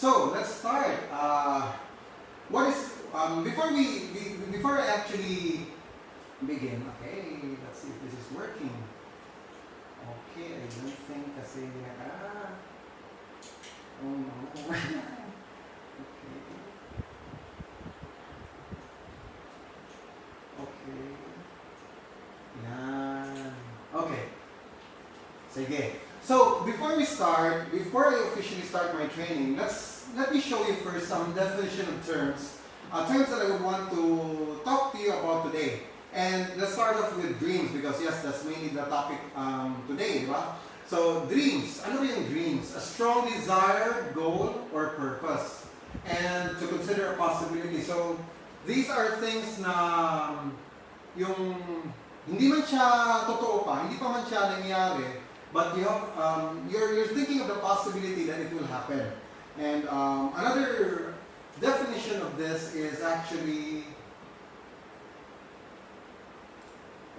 So let's start. What is before I actually begin? Okay, let's see if this is working. Okay, I don't think kasi oh no. Okay. Okay. Yan. Okay. Sige. So, before I officially start my training, let me show you first some definition of terms that I would want to talk to you about today. And let's start off with dreams because yes, that's mainly the topic today, di ba? So, dreams. Ano ba yung dreams? A strong desire, goal, or purpose. And to consider a possibility. So, these are things na yung hindi man siya totoo pa, hindi pa man siya nangyari, but you're thinking of the possibility that it will happen. And another definition of this is actually,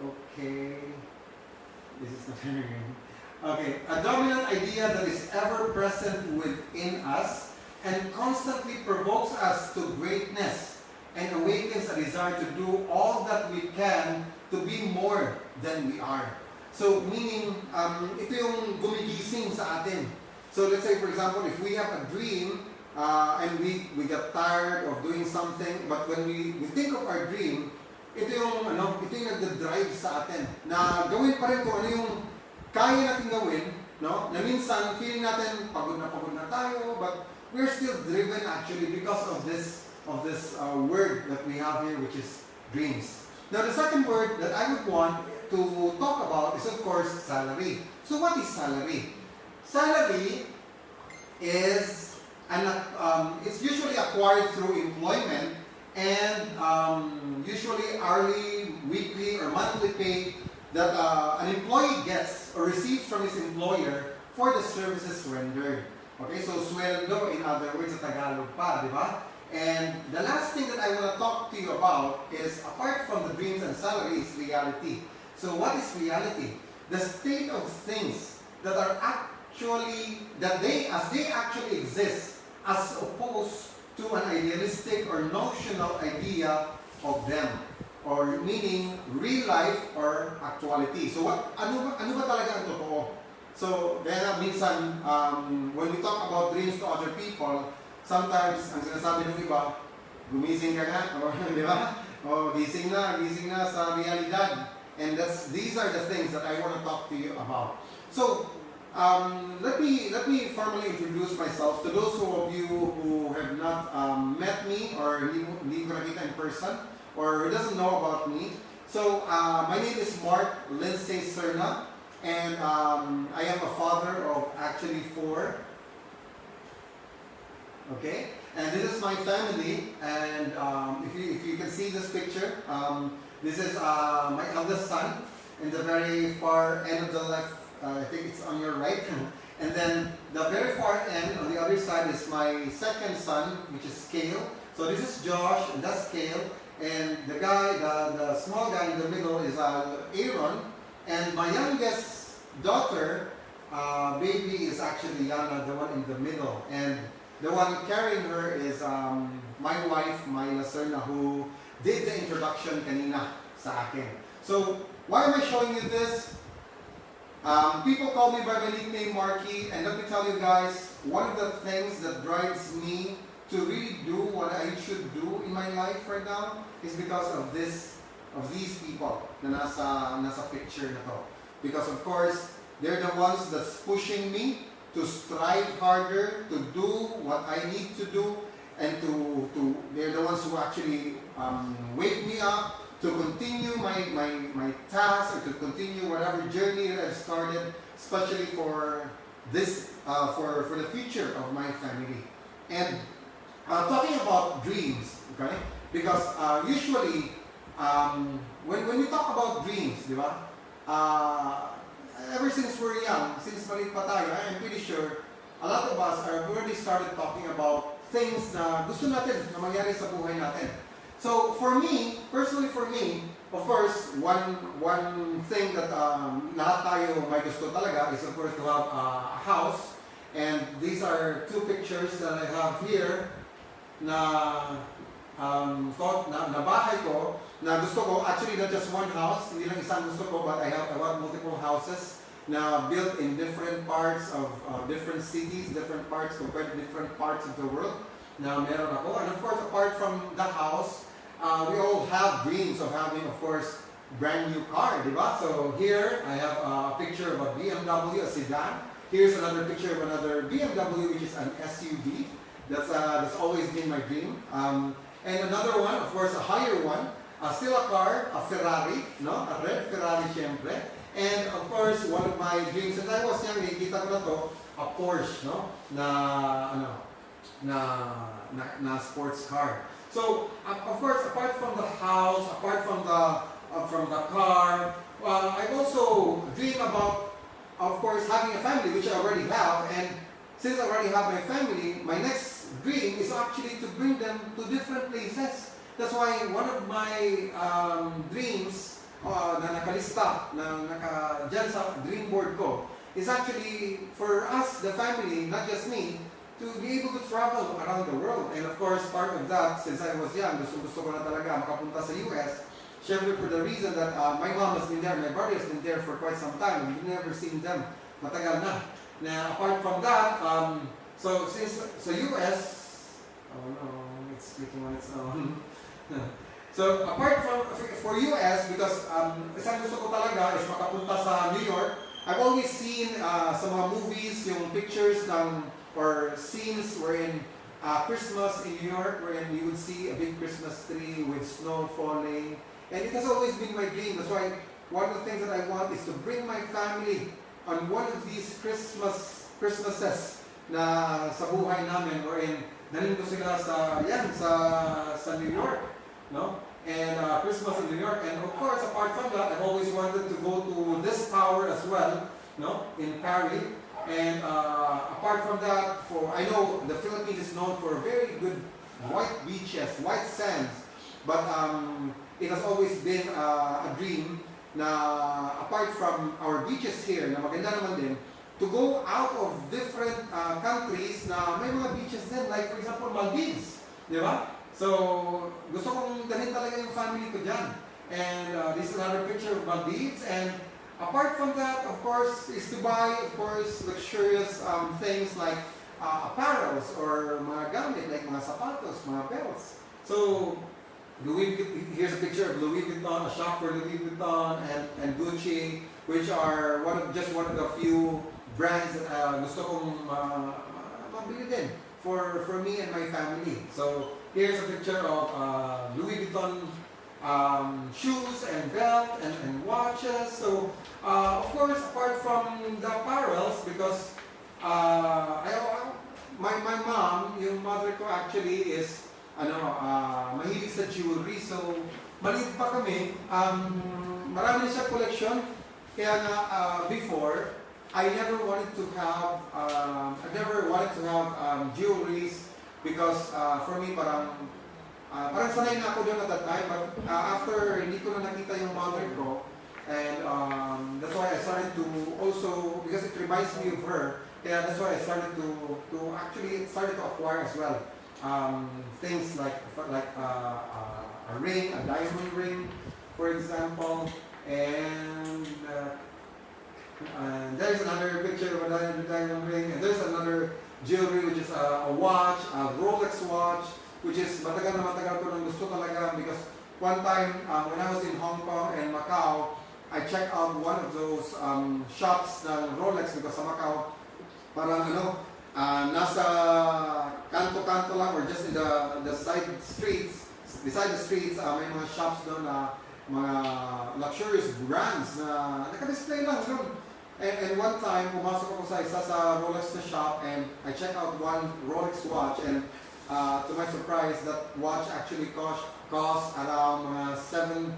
okay, this is not okay, a dominant idea that is ever present within us and constantly provokes us to greatness and awakens a desire to do all that we can to be more than we are. So, meaning, ito yung gumigising sa atin. So, let's say, for example, if we have a dream, and we got tired of doing something, but when we think of our dream, ito yung nagda-drive sa atin. Na gawin pa rin kung ano yung kaya natin gawin, no? Na minsan, feeling natin, pagod na tayo, but we're still driven actually because of this word that we have here, which is dreams. Now, the second word that I would want to talk about is, of course, salary. So, what is salary? Salary is it's usually acquired through employment and usually hourly, weekly, or monthly pay that an employee gets or receives from his employer for the services rendered. Okay, so sweldo, in other words, sa Tagalog pa, di ba? And the last thing that I want to talk to you about is, apart from the dreams and salary, is reality. So what is reality? The state of things that are actually, as they actually exist, as opposed to an idealistic or notional idea of them. Or meaning, real life or actuality. So ano ba talaga ang totoo? So, kaya minsan, when we talk about dreams to other people, sometimes, ang sinasabi ng iba, gumising ka na, or di ba? O gising na sa realidad. And these are the things that I want to talk to you about. So, let me formally introduce myself to those of you who have not met me or hindi ko nakita in person or who doesn't know about me. So, my name is Mark Lindsay Serna, and I am a father of actually 4. Okay, and this is my family, and if you can see this picture, this is my eldest son in the very far end of the left. I think it's on your right, and then the very far end on the other side is my second son, which is Cale. So this is Josh, and that's Cale, and the small guy in the middle is Aaron, and my youngest daughter, baby, is actually Yana, the one in the middle, and the one carrying her is my wife, Myla Serna, who did the introduction kanina sa akin. So, why am I showing you this? People call me by my nickname Marky, and let me tell you guys, one of the things that drives me to really do what I should do in my life right now is because of these people na nasa picture na to. Because of course, they're the ones that's pushing me to strive harder, to do what I need to do, and they're the ones who actually wake me up to continue my task or to continue whatever journey that I've started, especially for this, for the future of my family. And talking about dreams, okay? Because usually, when we talk about dreams, di ba? Ever since we're young, since maliit pa tayo, I'm pretty sure a lot of us are already started talking about things na gusto natin na mangyari sa buhay natin. So for me, personally for me, of course, one thing that lahat tayo may gusto talaga is of course to have a house And these are two pictures that I have here na na bahay ko, na gusto ko, actually not just one house, hindi lang isang gusto ko, but I want multiple houses na built in different parts of different cities, different parts, different parts of the world na meron ako. And of course, apart from the house, we all have dreams of having, of course, brand new car, di ba? So here, I have a picture of a BMW, a sedan. Here's another picture of another BMW, which is an SUV. That's always been my dream. And another one, of course, a higher one, still a car, a Ferrari, no? A red Ferrari, syempre. And of course, one of my dreams, since I was young, nakikita ko na to, a Porsche, no? Na sports car. So, of course, apart from the house, apart from the car, I also dream about, of course, having a family, which I already have. And since I already have my family, my next dream is actually to bring them to different places. That's why one of my dreams na nakalista, dyan sa dream board ko, is actually for us, the family, not just me, to be able to travel around the world. And of course, part of that, since I was young, gusto ko na talaga makapunta sa US, syempre for the reason that my mom has been there, my brother has been there for quite some time, we've never seen them, matagal na. Now, apart from that, so since sa US, oh no, it's clicking on its own. So apart from for US, because isang gusto ko talaga is makapunta sa New York. I've always seen sa mga movies yung pictures ng or scenes wherein Christmas in New York, wherein you would see a big Christmas tree with snow falling, and it has always been my dream. That's why one of the things that I want is to bring my family on one of these Christmases na sa buhay namin, wherein nandito sila sa New York, no? And Christmas in New York, and of course, apart from that, I've always wanted to go to this tower as well, no? In Paris. And apart from that, I know the Philippines is known for very good white beaches, white sands, but it has always been a dream na apart from our beaches here, na maganda naman din, to go out of different countries na may mga beaches din, like for example, Maldives, di ba? So, gusto kong dalhin talaga yung family ko dyan. And this is another picture of Maldives. And apart from that, of course, is to buy, of course, luxurious things like apparels or mga gamit, like mga sapatos, mga belts. So, here's a picture of Louis Vuitton, a shop for Louis Vuitton and Gucci, which are just one of the few brands that gusto kong mabili din for me and my family. So, here's a picture of Louis Vuitton shoes and belt and watches. So, of course, apart from the apparels, because my mom, yung mother ko actually is mahilig sa jewelry. So, maliit pa kami. Marami siya collection. Kaya nga, before, I never wanted to have jewelries because for me parang sanay na ako doon at that time, but after hindi ko na nakita yung mother ko, and that's why I started to also, because it reminds me of her, kaya that's why I started to acquire as well things like a ring, a diamond ring, for example, and there's another picture of a diamond ring, and there's another jewelry which is a watch, a Rolex watch, which is matagal ko nang gusto talaga, because one time when I was in Hong Kong and Macau, I checked out one of those shops ng Rolex, because sa Macau parang nasa kanto-kanto lang or just in the side streets, beside the streets, may mga shops doon na mga luxurious brands na naka-display lang doon. And one time, pumasok ako sa isa sa Rolex na shop, and I checked out one Rolex watch, and to my surprise, that watch actually cost around 7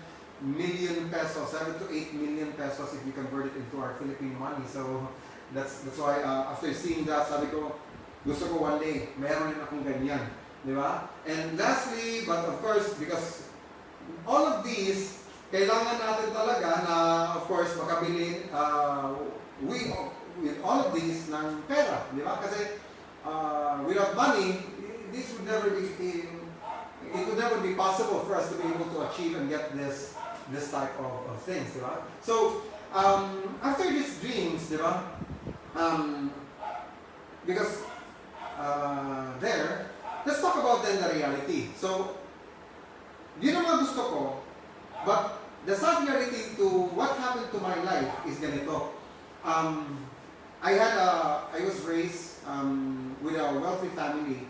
million pesos, 7 to 8 million pesos if you convert it into our Philippine money. So that's why after seeing that, sabi ko, gusto ko one day, meron din akong ganyan. Di ba? And lastly, but of course, because all of these, kailangan natin talaga na, of course, makabili, with all of these ng pera, di ba? Kasi without money, this would never be, it would never be possible for us to be able to achieve and get this type of things, di ba? So, after these dreams, di ba? Because there, let's talk about then the reality. So, yun ang mga gusto ko, but the sad reality to what happened to my life is ganito. I was raised with a wealthy family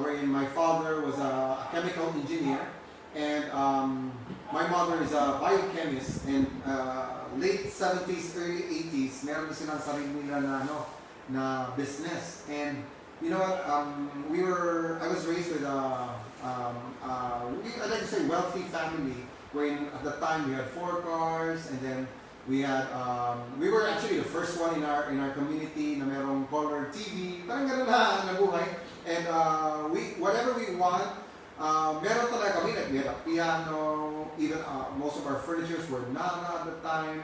wherein my father was a chemical engineer and my mother is a biochemist, and late 70s, early 80s, meron na silang sarili nila na business. And you know what, I was raised with I'd like to say wealthy family, wherein at the time we had 4 cars, and then we had, we were actually the first one in our community na merong color TV, parang gano'n na nabuhay. And whatever we want, meron talaga kami, like we had a piano, even most of our furnitures were Nana at the time,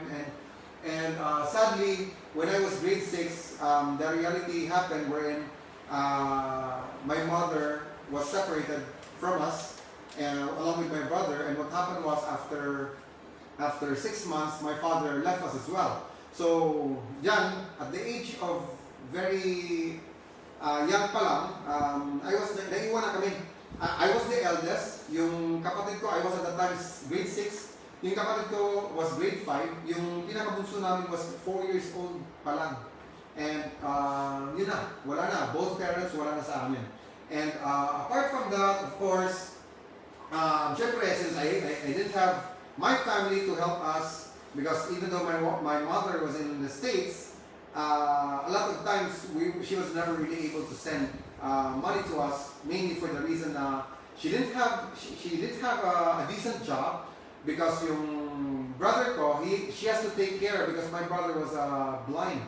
and sadly, when I was grade 6, the reality happened wherein my mother was separated from us, and along with my brother, and what happened was after 6 months, my father left us as well. So, yan, at the age of very young pa lang, naiwan na kami. I was the eldest. Yung kapatid ko, I was at the time grade 6. Yung kapatid ko was grade 5. Yung pinakabunso namin was 4 years old pa lang. And yun na, wala na. Both parents, wala na sa amin. And apart from that, of course, syempre, since I didn't have my family to help us, because even though my mother was in the States, a lot of times she was never really able to send money to us, mainly for the reason she didn't have a decent job, because yung brother ko, she has to take care, because my brother was blind,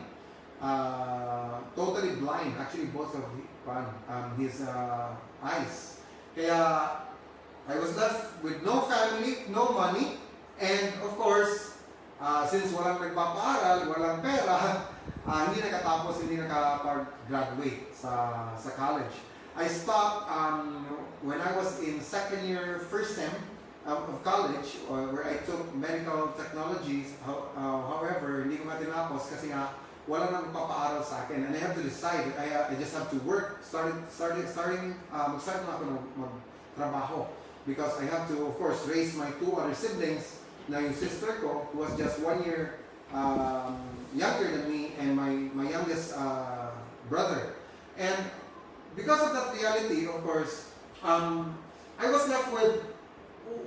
totally blind, actually both of his eyes. Kaya I was left with no family, no money, and of course, since walang nagpapaaral, walang pera, hindi nakatapos, hindi nakapag-graduate sa college. I stopped when I was in second year, first sem of college, where I took medical technologies. However, hindi ko matinapos kasi nga wala nang papaaral sa akin, and I have to decide. I just have to work. Mag-start na ako magtrabaho, because I have to, of course, raise my 2 other siblings. Na yung sister ko, who was just 1 year younger than me, and my youngest brother. And because of that reality, of course, I was left with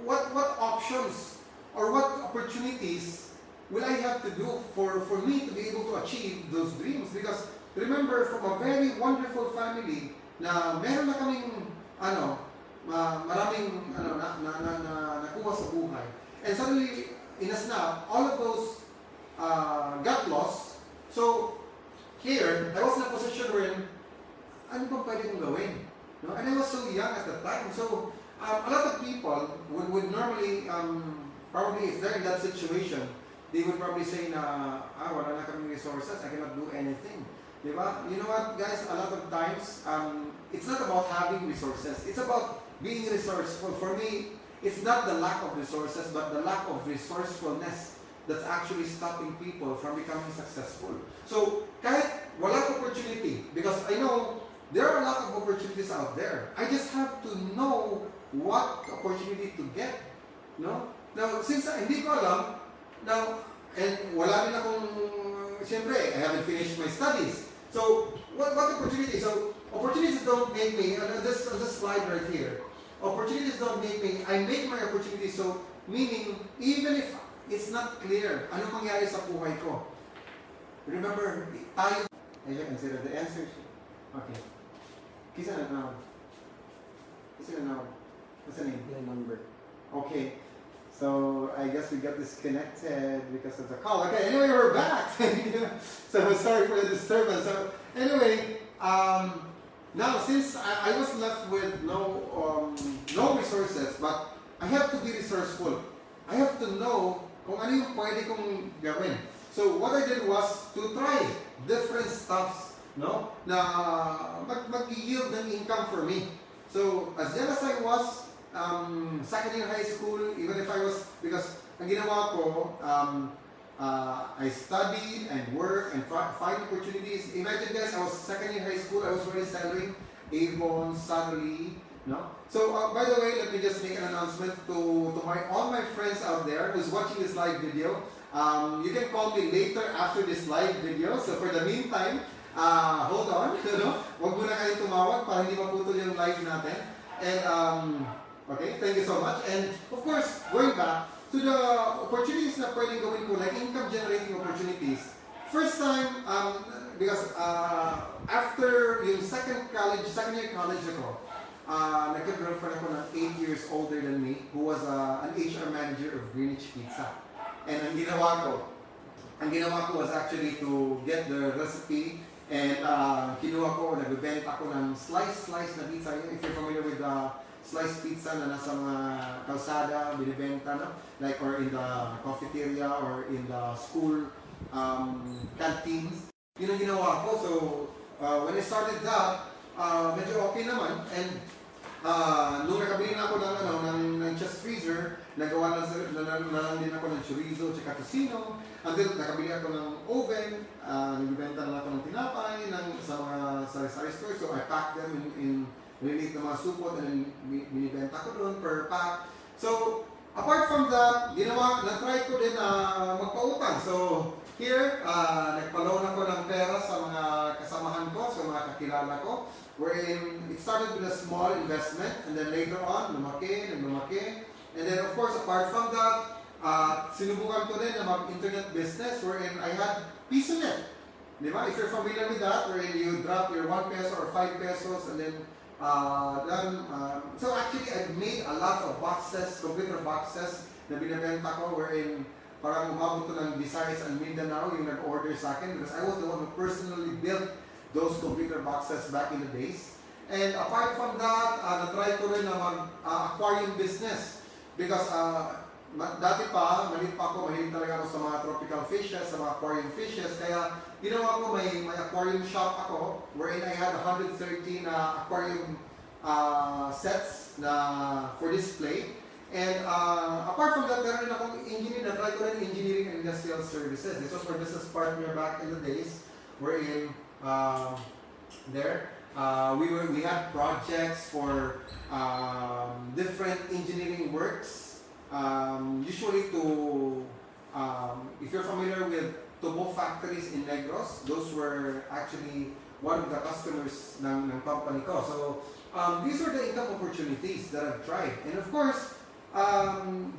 what options or what opportunities will I have to do for me to be able to achieve those dreams. Because remember, from a very wonderful family na meron na kaming maraming nakuha sa buhay. And suddenly, in a snap, all of those got lost. So, here, I was in a position wherein, ano bang pwede kong gawin? No? And I was so young at the time. So, a lot of people would normally, probably if they're in that situation, they would probably say na, wala na kaming resources, I cannot do anything. Diba? You know what, guys, a lot of times, it's not about having resources. It's about being resourceful. For me, it's not the lack of resources, but the lack of resourcefulness that's actually stopping people from becoming successful. So, kahit walang opportunity, because I know there are a lot of opportunities out there. I just have to know what opportunity to get. No? Now, since hindi ko alam, now, and wala rin akong, siyempre, I haven't finished my studies. So, what opportunity? So, opportunities don't make me, on this slide right here, opportunities don't make me, I make my opportunities. So, meaning, even if it's not clear, ano mangyari sa buhay ko? Remember, tayo, I should consider the answer. Okay. Kisa na now. What's the name? The number. Okay. So, I guess we got disconnected because of the call. Okay, anyway, we're back. So, sorry for the disturbance. So, anyway, now, since I was left with no resources, but I have to be resourceful. I have to know kung ano yung pwede kong gawin. So, what I did was to try different stuffs, no? Na mag-yield ng income for me. So, as young as I was, second year high school, even if I was, because ang ginawa ko, I studied and worked and find opportunities. Imagine guys, I was second year high school, I was already selling Avon, Sunny, no? So, by the way, let me just make an announcement to all my friends out there who's watching this live video. You can call me later after this live video. So, for the meantime, hold on, huwag muna kayong tumawag para hindi maputol yung live natin. And, okay, thank you so much. And, of course, going back to the opportunities na pwedeng gawin ko, like income generating opportunities. First time, because after yung second year college ako, nagka-girlfriend ako ng 8 years older than me, who was an HR manager of Greenwich Pizza. And ang ginawa ko was actually to get the recipe. And nagbibenta ko ng slice na pizza. If you're familiar with sliced pizza na nasa mga kalsada, binibenta, no? Like, or in the cafeteria, or in the school canteens. Yun ang ginawa ko. So, when I started that, medyo okay naman. And nung nakabili na ako ng chest freezer, nagawa na lang din ako ng chorizo at tocino. Until nakabili ako ng oven, nagbibenta na ako ng tinapay sa mga sari-sari store. So I packed them in relief na mga supot and binibenta ko doon per pack. So apart from that, na-try ko din magpautang. So here, nagpa-loan ako ng pera sa mga kasamahan ko, sa mga kakilala ko. Wherein it started with a small investment and then later on, lumaki. And then of course, apart from that, sinubukan ko din na mag-internet business wherein I had PisoNet. Di ba? If you're familiar with that, wherein you drop your 1 peso or 5 pesos and then, so actually I've made a lot of boxes, computer boxes na binibenta ko wherein parang umabot ko ng Visayas and Mindanao yung nag-order sa akin because I was the one who personally built those computer boxes back in the days. And apart from that, na-try ko rin na mag-aquarium business because dati pa, mahilig talaga ako sa mga tropical fishes, sa mga aquarium fishes. Kaya ginawa ko, may aquarium shop ako wherein I had 113 aquarium sets for display. And apart from that, meron din akong na-try ko rin engineering and industrial services. This was my business partner back in the days wherein we had projects for different engineering works. Usually if you're familiar with Tubo factories in Negros, those were actually one of the customers ng company ko. So these are the income opportunities that I've tried. And of course,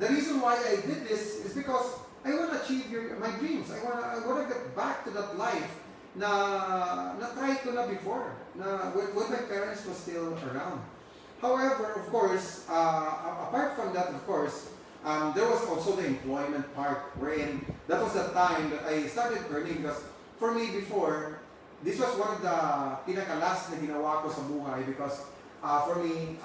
the reason why I did this is because I want to achieve my dreams. I want to get back to that life na-try ko na before, when my parents were still around. However, of course, apart from that, of course, there was also the employment part wherein that was the time that I started earning because for me before, this was one of the pinaka-last na ginawa ko sa buhay because for me,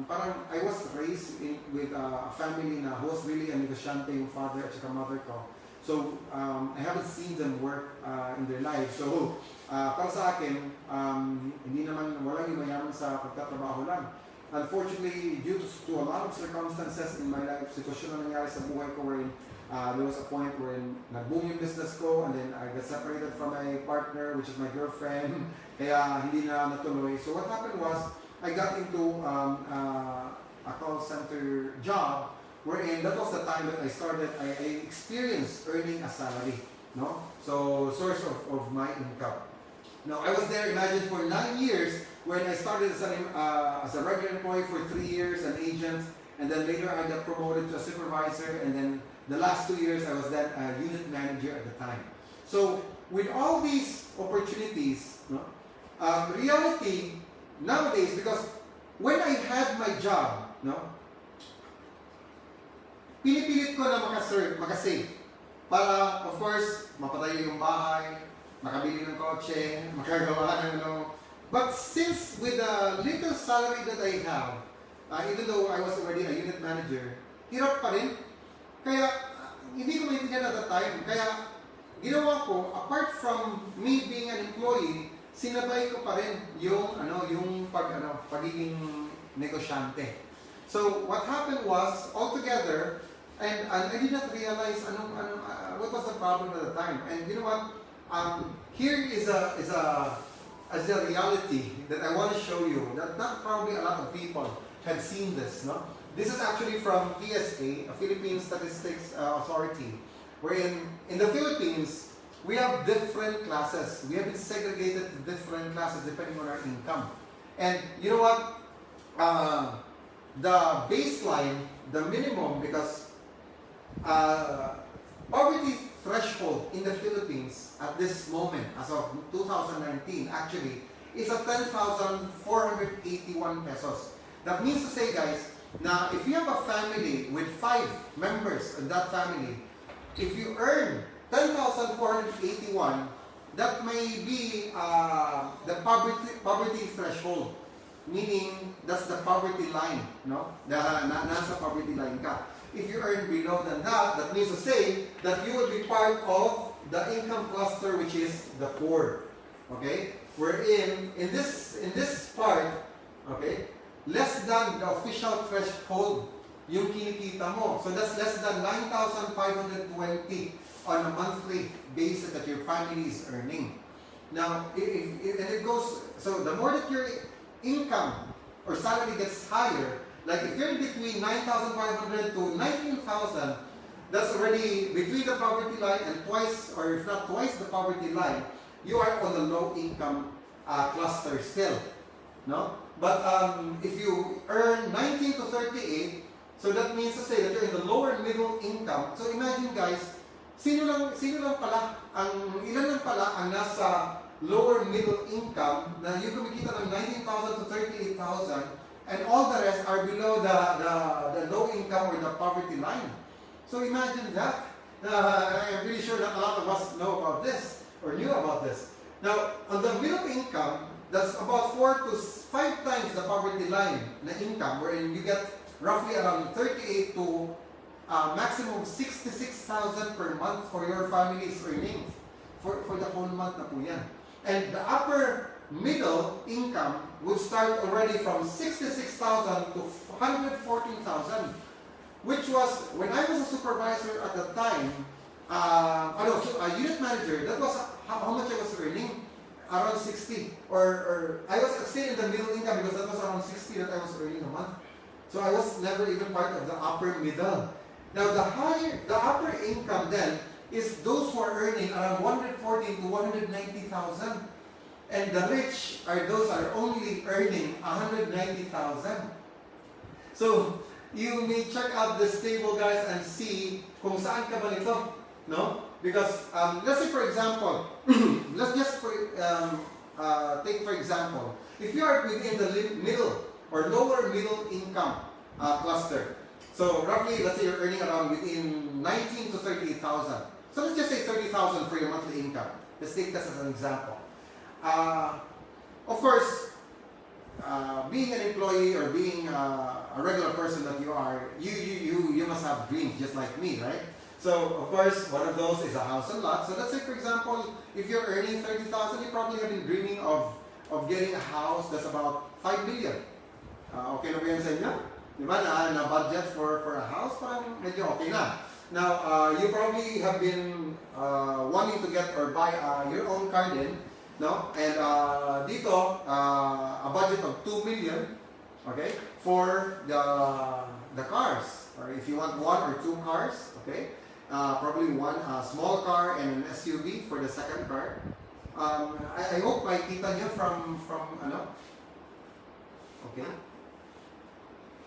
parang I was raised with a family na who was really a negosyante yung father at saka mother ko. So, I haven't seen them work in their lives. So, para sa akin, walang yung mayaman sa pagtatrabaho lang. Unfortunately, due to a lot of circumstances in my life, sitwasyon na nangyari sa buhay ko wherein there was a point wherein nag-boom yung business ko and then I got separated from my partner, which is my girlfriend. Kaya hindi na natuloy. So, what happened was, I got into a call center job wherein that was the time that I experienced earning a salary, no? So, source of my income. Now, I was there, imagine, for 9 years when I started as a regular employee for 3 years, an agent, and then later I got promoted to a supervisor, and then the last 2 years I was then a unit manager at the time. So, with all these opportunities, no, reality nowadays, because when I had my job, no, pinipilit ko na makasave para, of course, mapatayo yung bahay, makabili ng kotse, makagawa ng But since with the little salary that I have, even though I was already a unit manager, hirap pa rin. Kaya, hindi ko maintindihan at the time. Kaya, ginawa ko, apart from me being an employee, sinabay ko pa rin yung pagiging negosyante. So what happened was, altogether, and I did not realize what was the problem at the time. And you know what? Here is a reality that I want to show you that not probably a lot of people have seen this. No, this is actually from PSA, a Philippine Statistics Authority, wherein in the Philippines we have different classes. We have been segregated to different classes depending on our income. And you know what? The baseline, the minimum, because poverty threshold in the Philippines at this moment, as of 2019, actually, is at 10,481 pesos. That means to say, guys, now if you have a family with 5 members in that family, if you earn 10,481, that may be the poverty threshold. Meaning, that's the poverty line, no? Nasa poverty line ka. If you earn below than that, that means to say that you will be part of the income cluster, which is the poor. Okay? Wherein, in this part, okay, less than the official threshold yung kinikita mo. So that's less than 9,520 on a monthly basis that your family is earning. Now, and it goes, so the more that your income or salary gets higher, like if you're between 9,500 to 19,000, that's already between the poverty line and twice, or if not twice the poverty line, you are on the low income cluster still, no? But if you earn 19 to 38, so that means to say that you're in the lower middle income. So imagine, guys, ilan lang pala ang nasa lower middle income na yung kumikita ng 19,000 to 38,000, and all the rest are below the low income or the poverty line. So imagine that. I'm pretty sure that a lot of us know about this or knew about this. Now, on the middle income, that's about 4 to 5 times the poverty line na income, wherein you get roughly around 38 to maximum 66,000 per month for your family's earnings for the whole month na po yan. And the upper middle income would start already from 66,000 to 114,000, which was, when I was a supervisor at the time, a unit manager, that was how much I was earning, around 60. Or I was still in the middle income because that was around 60 that I was earning a month. So I was never even part of the upper middle. Now the upper income then is those who are earning around 114 to 190,000. And the rich are those are only earning 190,000. So you may check out this table, guys, and see kung saan ka ba nito, no? Because let's say for example, let's just take for example, if you are within the middle or lower middle income cluster, so roughly let's say you're earning around within 19 to 38,000. So let's just say 30,000 for your monthly income. Let's take this as an example. Of course, being an employee or being a regular person that you are, you must have dreams just like me, right? So of course, one of those is a house and lot. So let's say for example, if you're earning 30,000, you probably have been dreaming of getting a house that's about 5 million. Okay na ba yan sa inyo? Diba na budget for a house, parang medyo okay na. Now, you probably have been wanting to get or buy your own car din, no? And dito, a budget of 2 million, okay, for the cars. Or if you want 1 or 2 cars, okay, probably one small car and an SUV for the second car. I hope makita nyo from ano? Okay.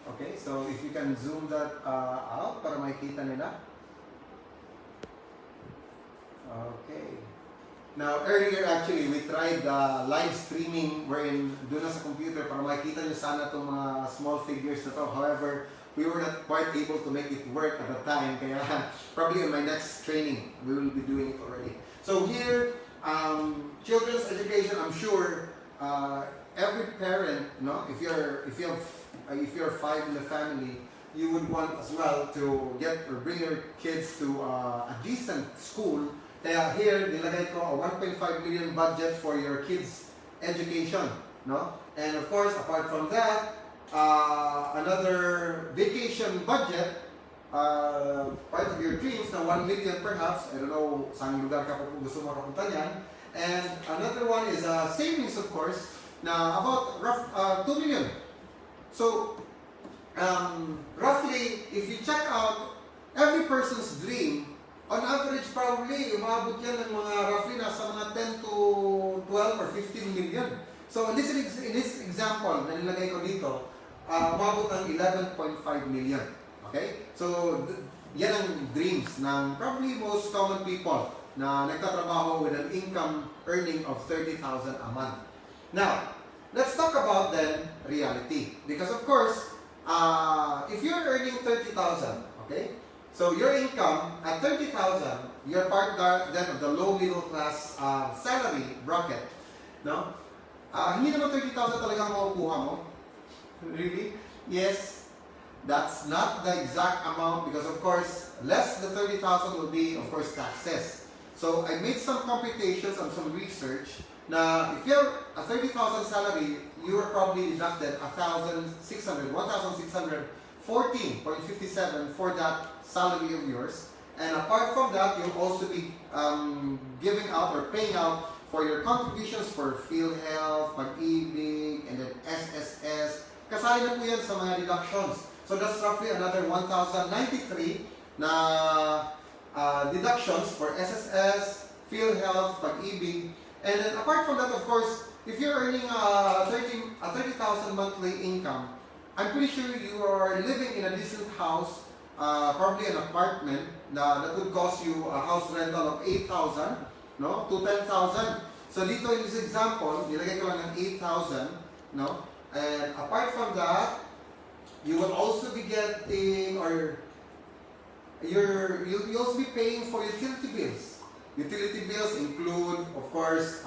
Okay, so if you can zoom that out para makita nila. Okay. Now, earlier actually, we tried live streaming wherein doon na sa computer para makita nyo sana itong mga small figures na to. However, we were not quite able to make it work at the time. Kaya probably in my next training, we will be doing it already. So here, children's education, I'm sure every parent, no, if you're 5 in the family, you would want as well to get or bring your kids to a decent school Kaya here, nilagay ko a 1.5 million budget for your kids' education. No? And of course, apart from that, another vacation budget, part of your dreams na 1 million perhaps, I don't know saan lugar ka po gusto makapunta niyan. And another one is savings of course, na about 2 million. So, roughly, if you check out every person's dream, on average, probably, umabot yan ng mga roughly nasa mga 10 to 12 or 15 million. So, in this example na nilagay ko dito, umabot ng 11.5 million. Okay? So, yan ang dreams ng probably most common people na nagtatrabaho with an income earning of 30,000 a month. Now, let's talk about then reality. Because of course, if you're earning 30,000, okay? So your income at 30,000, you're part then of the low middle class salary bracket, no? Hindi naman 30,000 talaga ang makukuha mo. Really? Yes, that's not the exact amount because of course, less than 30,000 will be of course taxes. So I made some computations and some research. Now, if you're a 30,000 salary, you are probably deducted 1,614.57 for that salary of yours. And apart from that, you'll also be giving out or paying out for your contributions for PhilHealth, Pag-ibig, and then SSS. Kasali na po yan sa mga deductions. So that's roughly another 1,093 na deductions for SSS, PhilHealth, Pag-ibig. And then apart from that, of course, if you're earning a 30,000 monthly income, I'm pretty sure you are living in a decent house, probably an apartment that would cost you a house rental of 8,000, no, to 10,000. So dito in this example, nilagay ko lang ng 8,000, no, and apart from that, you will also be getting you'll also be paying for utility bills. Utility bills include, of course,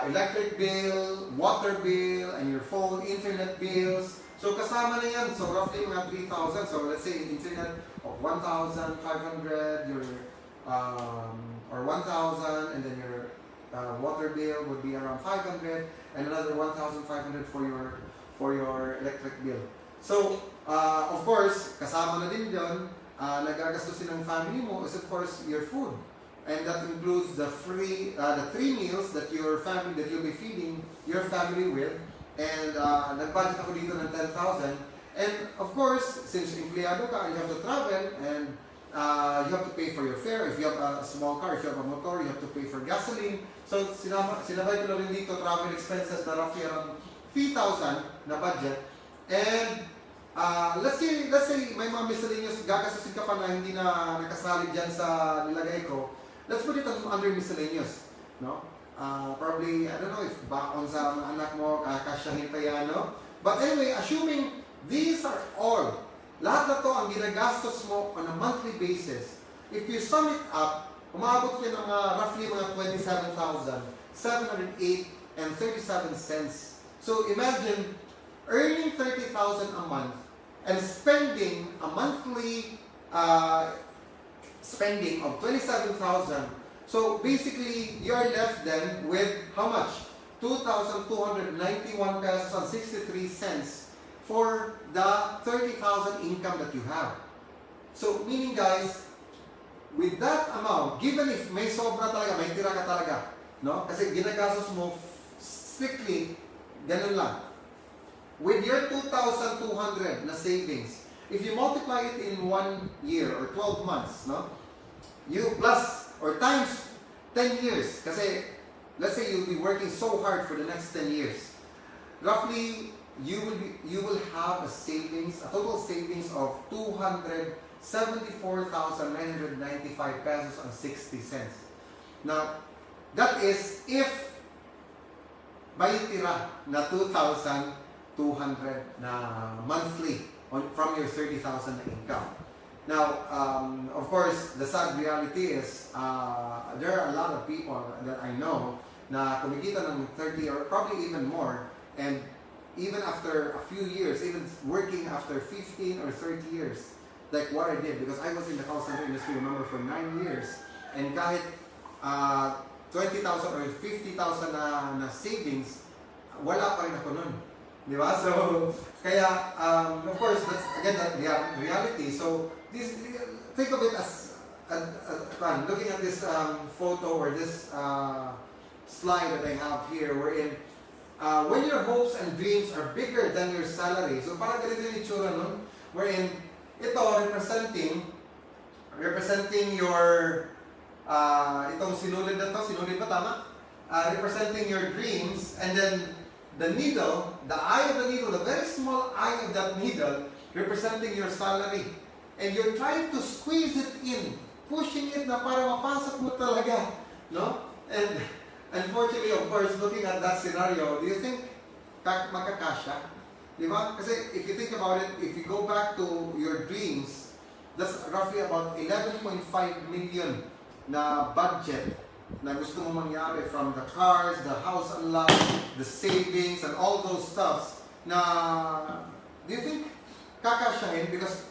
electric bill, water bill, and your phone, internet bills. So kasama na yan. So roughly mga 3,000. So let's say internet of 1,500, your or 1,000, and then your water bill would be around 500, and another 1,500 for your electric bill. So of course, kasama na din yon. Nagagastusin ng family mo is of course your food. And that includes the 3 meals that you'll be feeding your family with. And nag-budget ako dito ng 10,000. And of course, since empleyado ka, you have to travel and you have to pay for your fare. If you have a small car, if you have a motor, you have to pay for gasoline. So sinabay ko na rin dito travel expenses na roughly around 3,000 na budget. And let's say may mga miscellaneous gagastusin ka pa na hindi na nakasali dyan sa nilagay ko. Let's put it under miscellaneous, no? Probably, I don't know if baon sa mga anak mo, kakasyahin pa yan, no? But anyway, assuming these are all, lahat na to ang ginagastos mo on a monthly basis, if you sum it up, umabot yan ng roughly mga 27,708.37 cents. So imagine, earning 30,000 a month and spending a monthly spending of 27,000. So basically, you're left then with how much? 2,291 pesos and 63 cents for the 30,000 income that you have. So meaning guys, with that amount, given if may sobra talaga, may tira ka talaga, no? Kasi ginagastos mo strictly ganun lang. With your 2,200 na savings, if you multiply it in 1 year or 12 months, no? You plus or times 10 years. Kasi let's say you'll be working so hard for the next 10 years. Roughly, you will have a total savings of 274,995 pesos and 60 cents. Now, that is if may tira na 2,200 na monthly from your 30,000 na income. Now, of course, the sad reality is there are a lot of people that I know na kumikita ng 30 or probably even more, and even after a few years, even working after 15 or 30 years, like what I did, because I was in the call center industry, remember, for 9 years, and kahit 20,000 or 50,000 na savings, wala pa rin ako nun. Di ba? So, kaya, of course, that's, again, that reality. So, this, think of it as, looking at this photo or this slide that I have here, wherein, when your hopes and dreams are bigger than your salary, so parang ganito yung itsura nun, wherein, ito, representing your, itong sinulid na to, sinulid ba tama? Representing your dreams, and then, the needle, the eye of the needle, the very small eye of that needle, representing your salary. And you're trying to squeeze it in, pushing it na para mapasok mo talaga. No? And unfortunately, of course, looking at that scenario, do you think makakasya? Di ba? Kasi if you think about it, if you go back to your dreams, that's roughly about 11.5 million na budget na gusto mo mangyari, from the cars, the house unlock, the savings, and all those stuffs na, do you think kakasyahin? Because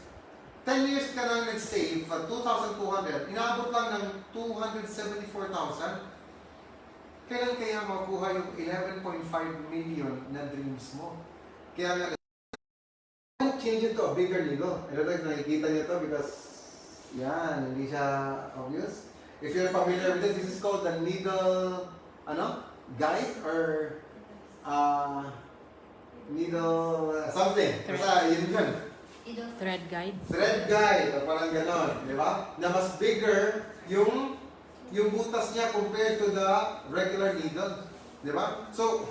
10 years ka lang nag-save for 2,200, inaabot lang ng 274,000. Kailan kaya makuha yung 11.5 million na dreams mo? Kaya nga, change it to a bigger needle. I don't know if nakikita niyo to because, yan, hindi siya obvious. If you're familiar with this is called the needle, guide or needle something. Basta yun yun. Thread guide. Thread guide, o parang ganon, di ba? Na mas bigger yung butas niya compared to the regular needle, di ba? So,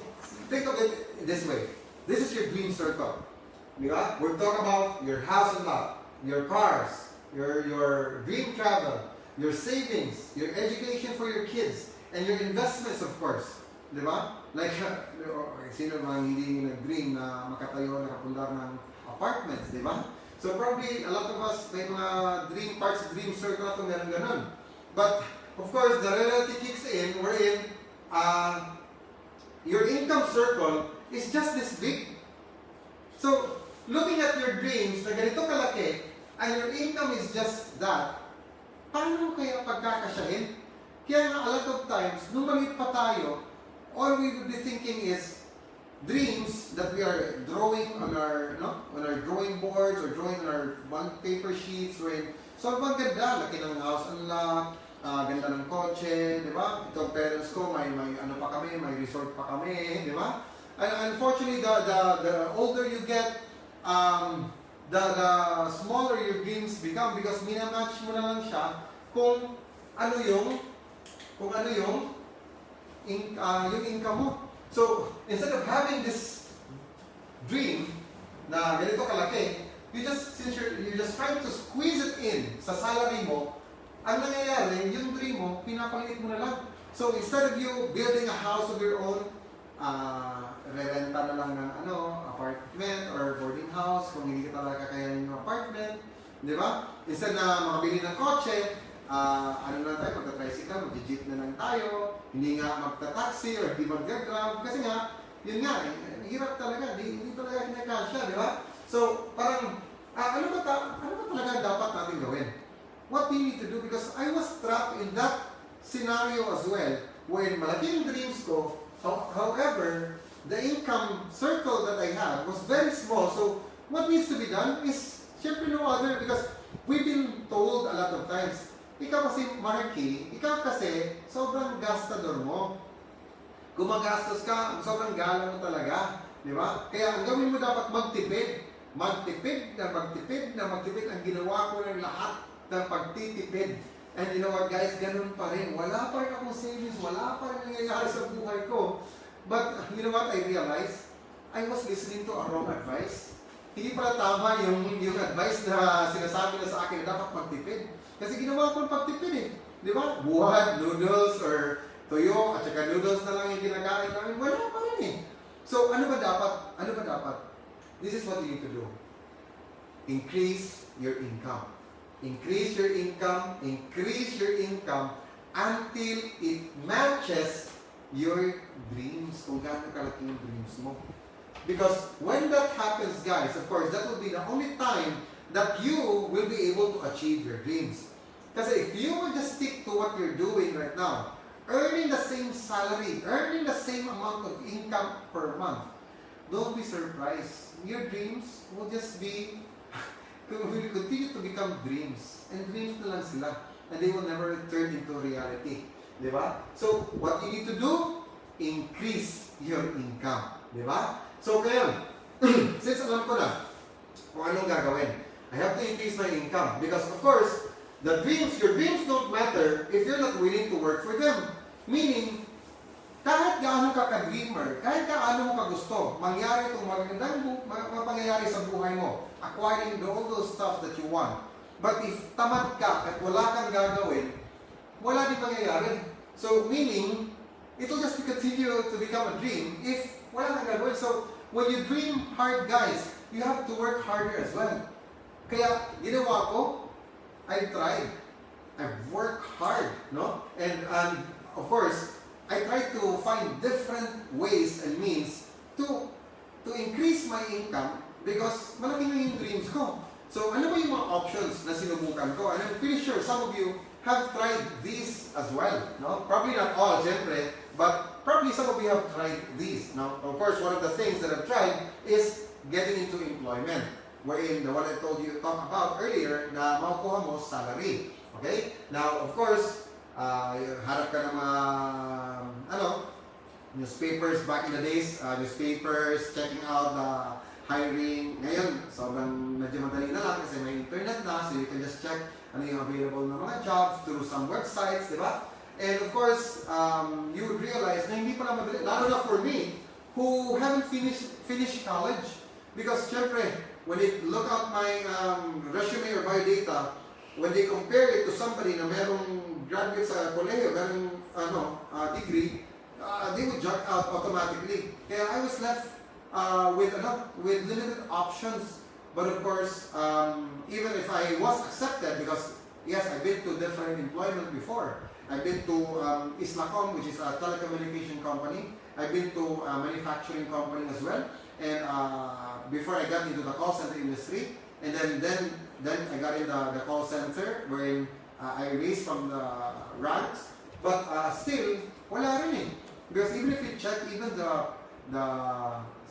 think of it this way. This is your dream circle, di ba? We're talking about your house and lot, your cars, your dream travel, your savings, your education for your kids, and your investments, of course. Di ba? Like, sino mga hindi nag-dream na makatayo, nakapundar ng apartments, di ba? So probably, a lot of us, may mga dream parts, dream circle na meron ganun. But, of course, the reality kicks in, wherein, your income circle is just this big. So, looking at your dreams na ganito kalaki, and your income is just that, paano kaya pagkakasyahin? Kaya nga, a lot of times, nung maliit pa tayo, all we would be thinking is dreams that we are drawing on our drawing boards or drawing on our bond paper sheets. So, ang ganda, laki ng house unlock, ganda ng kotse, di ba? Itong parents ko, may ano pa kami, may resort pa kami, di ba? And unfortunately, the older you get, the smaller your dreams become because minamatch mo na lang siya kung ano yung income mo. So, instead of having this dream na ganito kalaki, since you're just trying to squeeze it in sa salary mo, ang nangyayari, yung dream mo, pinapaliit mo na lang. So, instead of you building a house of your own, re-renta na lang ng apartment or boarding house kung hindi ka talaga kakayanin yung apartment, di ba? Instead na makabili ng kotse, magta-tricycle, mag-jeep na lang tayo, hindi nga magta-taxi or hindi mag-grab, kasi nga, yun nga, hirap talaga, hindi talaga kinakasya, di ba? So, parang, ano ba talaga dapat natin gawin? What do you need to do? Because I was trapped in that scenario as well, when malaki yung dreams ko. However, the income circle that I had was very small. So, what needs to be done is, syempre no other, because we've been told a lot of times, ikaw kasi, Marky, ikaw kasi, sobrang gastador mo. Gumagastos ka, sobrang gala mo talaga. Di ba? Kaya ang gawin mo dapat magtipid. Magtipid. Ang ginawa ko ng lahat ng pagtitipid. And you know what guys, ganun pa rin. Wala pa rin akong savings, wala pa rin nangyayari sa buhay ko. But you know what I realized? I was listening to a wrong advice. Hindi pala tama yung advice na sinasabi na sa akin na dapat magtipid. Kasi ginawa ko ng pagtipid eh. Di ba? Buhat, noodles, or tuyo, at saka noodles na lang yung kinakain namin. Wala pa rin eh. So ano ba dapat? This is what you need to do. Increase your income. Increase your income until it matches your dreams, kung gaano kalaki yung dreams mo. Because when that happens, guys, of course, that will be the only time that you will be able to achieve your dreams. Kasi if you will just stick to what you're doing right now, earning the same salary, earning the same amount of income per month, don't be surprised. Your dreams will just be, will continue to become dreams. And dreams na lang sila. And they will never turn into reality. Di ba? So, what you need to do? Increase your income. Di ba? So, ngayon, since alam ko na kung anong gagawin, I have to increase my income. Because, of course, your dreams don't matter if you're not willing to work for them. Meaning, kahit gaano ka ka-dreamer, kahit gaano mo ka-gusto, mangyari itong magandang pangyayari sa buhay mo, acquiring all those stuff that you want. But if tamad ka at wala kang gagawin, wala din mangyayari. So, meaning, it will just continue to become a dream if wala kang gagawin. So, when you dream hard, guys, you have to work harder as well. Kaya, ginawa ko, I tried. I worked hard, no? And of course, I tried to find different ways and means to increase my income because malaki na yung dreams ko. So, ano ba yung mga options na sinubukan ko? And I'm pretty sure some of you have tried these as well, no? Probably not all, syempre, but probably some of you have tried these. Now, of course, one of the things that I've tried is getting into employment, wherein the one I told you talked about earlier na makuha mo salary. Okay? Now, of course, harap ka ng mga, newspapers back in the days, newspapers, checking out the hiring. Ngayon, sobrang medyo madali na lang kasi may internet na, so you can just check ano yung available na mga jobs through some websites, di ba? And of course, you would realize na hindi pala madali, lalo na for me, who haven't finished college. Because, syempre, when they look at my resume or biodata, when they compare it to somebody na merong graduate sa kolehiyo, merong degree, they would jump out automatically. Kaya I was left with limited options. But of course, even if I was accepted, because yes, I've been to different employment before. I've been to Islacom, which is a telecommunication company. I've been to a manufacturing company as well. And before I got into the call center industry, and then I got in the call center wherein I raised from the ranks, but still wala rin eh. Because even if you check even the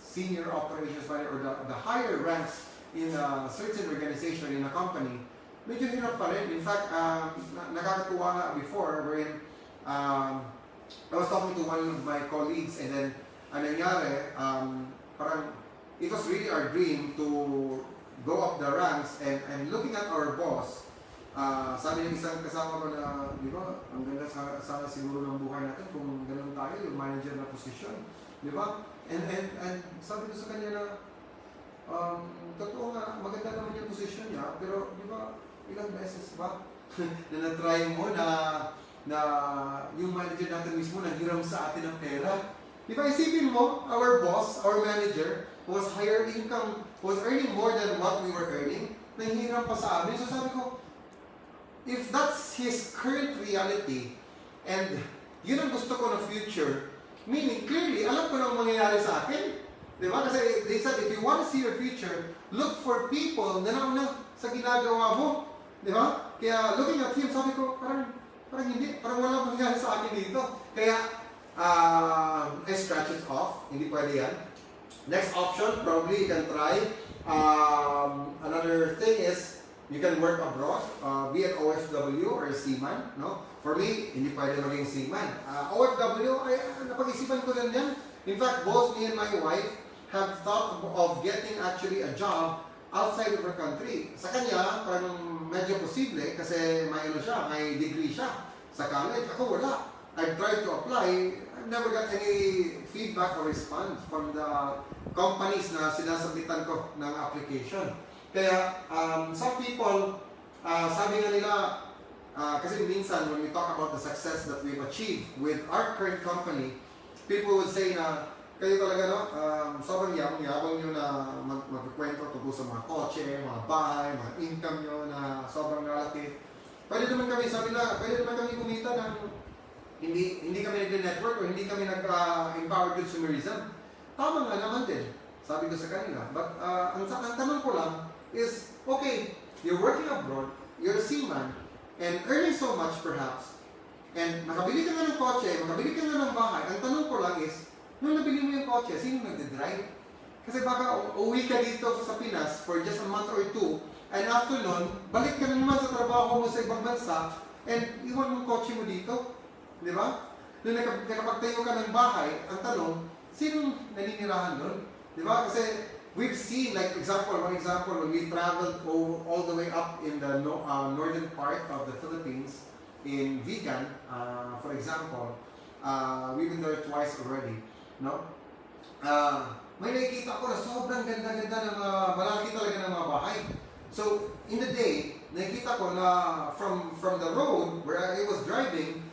senior operations manager or the higher ranks in a certain organization in a company, medyo hirap pa rin. In fact, nakakatuwa nga before wherein I was talking to one of my colleagues, and then ang nangyari, parang it was really our dream to go up the ranks, and looking at our boss, sabi ng isang kasama ko na, di ba, ang ganda sana siguro ng buhay natin kung ganun tayo, yung manager na posisyon, di ba? And sabi ko sa kanya na, totoo nga, maganda naman yung posisyon niya, pero di ba, ilang beses ba na na-try mo na yung manager natin mismo naghiram sa atin ng pera? Di ba, isipin mo, our boss, our manager, was higher income, was earning more than what we were earning, nanghiram pa sa amin. So sabi ko, if that's his current reality, and yun ang gusto ko na future, meaning clearly, alam ko na ang mangyayari sa akin. Di ba? Kasi they said, if you want to see your future, look for people na nauna sa ginagawa mo. Di ba? Kaya looking at him, sabi ko, parang hindi, parang walang mangyayari sa akin dito. Kaya, I scratch it off. Hindi pwede yan. Next option, probably you can try. Another thing is, you can work abroad, be it OFW or seaman, no? For me, hindi pwede maging seaman. OFW, napag-isipan ko din yan. In fact, both me and my wife have thought of getting actually a job outside of our country. Sa kanya, parang medyo posible kasi may degree siya sa college. Ako wala. I've tried to apply. I've never got any feedback or response from the companies na sinasabitan ko ng application. Kaya, some people, sabi nga nila, kasi minsan when we talk about the success that we've achieved with our current company, people would say na, kayo talaga no, sobrang yabang nyo na magkwento tungkol sa mga kotse, mga bahay, mga income nyo na sobrang lalaki. Pwede naman kami, sabi na, pwede naman kami kumita ng hindi kami nag-network or hindi kami nag-empower consumerism. Tama nga naman din, sabi ko sa kanila. But ang tanong ko lang, is, okay, you're working abroad, you're a seaman, and earning so much perhaps, and nakabili ka na ng kotse, makabili ka na ng bahay, ang tanong ko lang is, nung nabili mo yung kotse, sino nagde-drive? Kasi baka uwi ka dito sa Pinas for just a month or two, and after nun, balik ka na naman sa trabaho mo sa ibang bansa, and iwan mo yung kotse mo dito. Di ba? Nung nakapagtayo ka ng bahay, ang tanong, sino naninirahan nun? Di ba? Kasi we've seen, like one example, when we traveled all the way up in the northern part of the Philippines, in Vegan, for example, we've been there twice already, no? May nakikita ko na sobrang ganda-ganda ng malaki talaga ng mga bahay. So, in the day, nakikita ko na from the road where I was driving,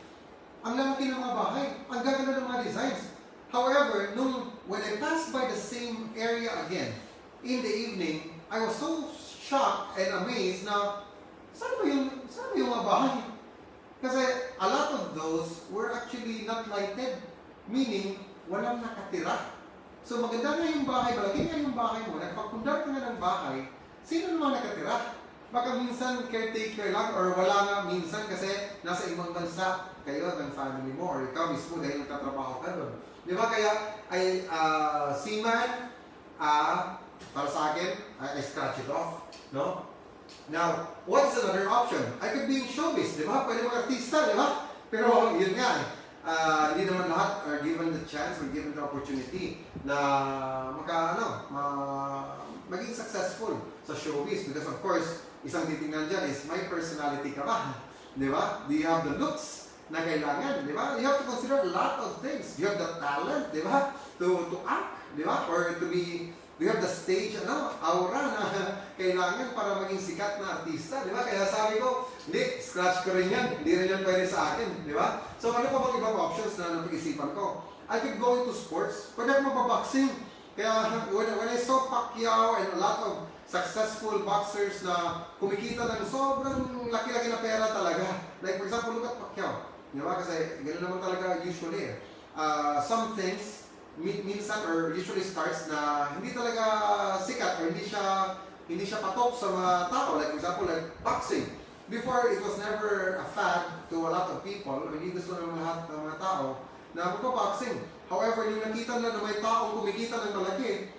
ang lalaki ng mga bahay, ang gaganda ng mga designs. However, when I passed by the same area again, in the evening, I was so shocked and amazed na, saan ba yung mga bahay? Kasi a lot of those were actually not lighted, meaning walang nakatira. So maganda nga yung bahay, malaki nga yung bahay mo, nagpapundar ka nga ng bahay, sino naman nakatira? Baka minsan caretaker lang or wala nga minsan kasi nasa ibang bansa kayo ng family mo or ikaw mismo dahil nagtatrabaho ka doon. Di ba? Kaya seaman, para sa akin, I scratch it off. No? Now, what's another option? I could be in showbiz, di ba? Pwede mag-artista, di ba? Pero yun nga, hindi naman lahat are given the chance or given the opportunity na maging successful sa showbiz. Because of course, isang titingnan dyan is, may personality ka ba? Di ba? Do you have the looks na kailangan? Di ba? You have to consider a lot of things. You have the talent, di ba? To act, di ba? Or we have the stage, aura na kailangan para maging sikat na artista, di ba? Kaya sabi ko, hindi, scratch ko rin yan. Hindi rin yan pwede sa akin, di ba? So ano pa bang ibang options na napag-isipan ko? I could go into sports. Pwede ako magpa-boxing. Kaya when I saw Pacquiao and a lot of successful boxers na kumikita ng sobrang laki-laki na pera talaga. Like for example, look at Pacquiao. Di ba? Kasi gano'n naman talaga usually. Some things, minsan or usually starts na hindi talaga sikat or hindi siya patok sa mga tao. Like for example, like boxing. Before, it was never a fad to a lot of people. Hindi gusto ng lahat ng mga tao na magpa-boxing. However, yung nakita na may taong kumikita ng malaki,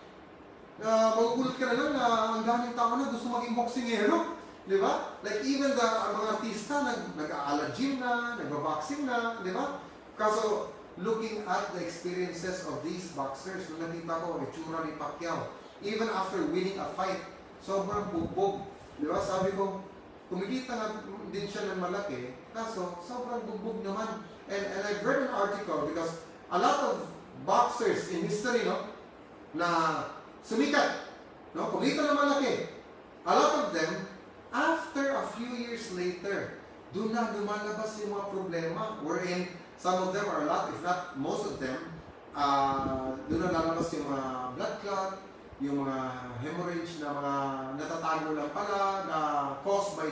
magugulat ka na lang na ang daming tao na gusto maging boxingero. Di ba? Like even mga artista nag-aala gym na, nagba-boxing na, di ba? Kaso, looking at the experiences of these boxers, nung nakita ko, itsura ni Pacquiao, even after winning a fight, sobrang bugbog. Di ba? Sabi ko, kumikita na din siya ng malaki, kaso sobrang bugbog naman. And I've read an article because a lot of boxers in history, na sumikat, kumita na malaki. A lot of them, after a few years later, doon na lumalabas yung mga problema wherein some of them are a lot, if not most of them, doon na lalabas yung mga blood clot, yung mga hemorrhage na mga natatago lang pala na caused by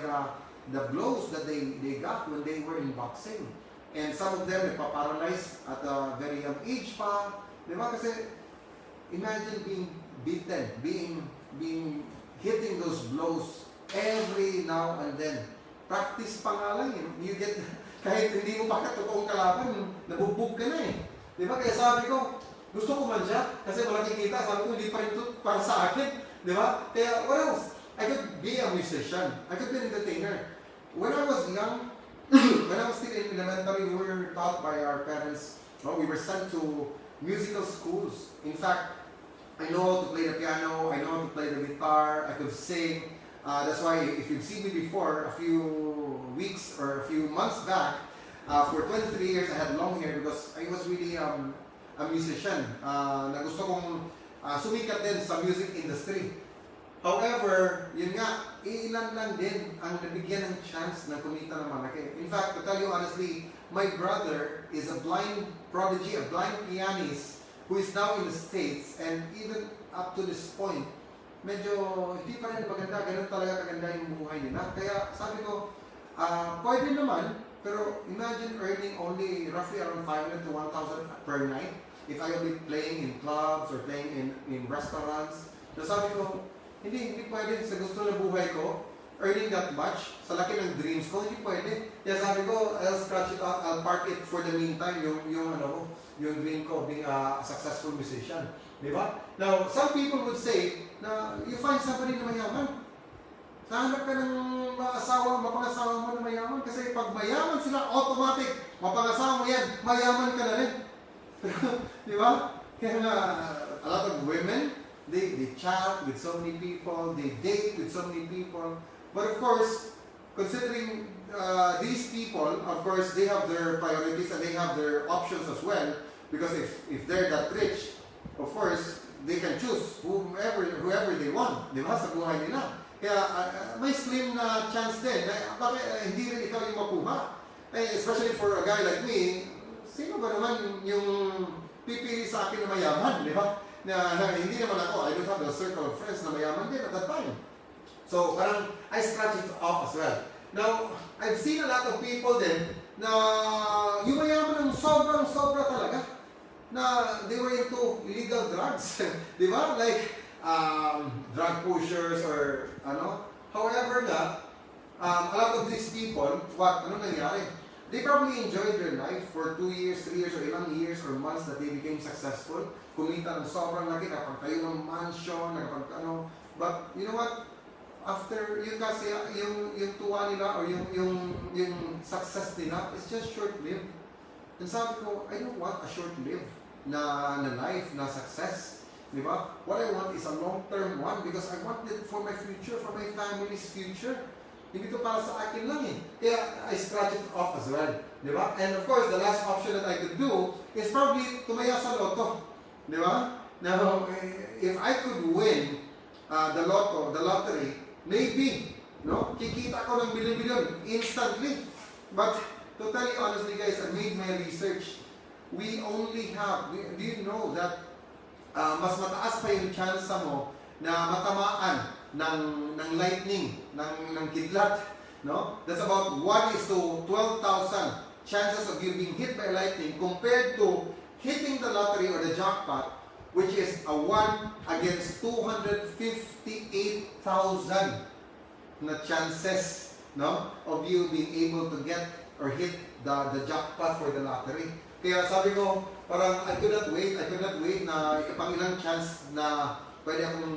the blows that they got when they were in boxing. And some of them nagpa-paralyze at a very young age pa. Di ba? Kasi imagine being beaten, hitting those blows every now and then. Practice pa nga lang yun. You get, kahit hindi mo pa katotoong kalaban, nabugbog ka na eh. Di ba? Kaya sabi ko, gusto ko man siya, kasi wala kikita. Sabi ko, hindi pa rin ito para sa akin. Di ba? Kaya, what else? I could be a musician. I could be an entertainer. When I was young, when I was still in elementary, we were taught by our parents, we were sent to musical schools. In fact, I know how to play the piano, I know how to play the guitar, I could sing. That's why if you've seen me before, a few weeks or a few months back, for 23 years I had long hair because I was really a musician. Na gusto kong sumikat din sa music industry. However, yun nga, ilan lang din ang nabigyan ng chance na kumita ng malaki. In fact, to tell you honestly, my brother is a blind prodigy, a blind pianist who is now in the States, and even up to this point, medyo hindi pa rin maganda, ganun talaga kaganda yung buhay nila. Kaya sabi ko, pwede naman, pero imagine earning only roughly around 500 to 1,000 per night if I will be playing in clubs or playing in restaurants. So sabi ko, hindi pwede sa gusto na buhay ko earning that much, sa laki ng dreams ko, hindi pwede. Kaya sabi ko, I'll scratch it out, I'll park it for the meantime, yung dream ko, being a successful musician. Di ba? Now, some people would say, na you find somebody na mayaman. Hanap ka ng mapangasawa mo na mayaman. Kasi pag mayaman sila, automatic, mapangasawa mo yan, mayaman ka na rin. Di ba? Kaya nga, a lot of women, they chat with so many people, they date with so many people. But of course, considering these people, of course, they have their priorities and they have their options as well. Because if they're that rich, of course, they can choose whoever they want. Di ba? Sa buhay nila. Kaya may slim na chance din. Bakit hindi rin ikaw yung makuha? Especially for a guy like me, sino ba naman yung pipili sa akin na mayaman, di ba? Na hindi naman ako, I don't have a circle of friends na mayaman din at that time. So, parang I scratch it off as well. Now, I've seen a lot of people din na yung mayaman ng sobrang-sobra talaga. Na they were into illegal drugs. Di ba? Like, drug pushers or ano. However nga, a lot of these people, ano nangyari? They probably enjoyed their life for 2 years, 3 years, or ilang years or months that they became successful. Kumita ng sobrang laki, nakapagtayo ng mansion, But you know what? After yun kasi, yung tuwa nila or yung success nila is just short-lived. And sabi ko, I don't want a short-lived na life, na success. Diba? What I want is a long-term one because I want it for my future, for my family's future. Hindi ito para sa akin lang eh. Kaya I scratch it off as well. Diba? And of course, the last option that I could do is probably tumaya sa lotto. Diba? Now, if I could win the lottery, maybe, no? Kikita ko ng bilyon-bilyon instantly. But to tell you honestly guys, I made my research. We only have, do you know that mas mataas pa yung chance mo na matamaan ng lightning, ng kidlat, no? That's about 1:12,000 chances of you being hit by lightning compared to hitting the lottery or the jackpot, which is a 1 against 258,000 na chances, no, of you being able to get or hit the jackpot for the lottery. Kaya sabi ko, parang I could not wait na pang ilang chance na pwede akong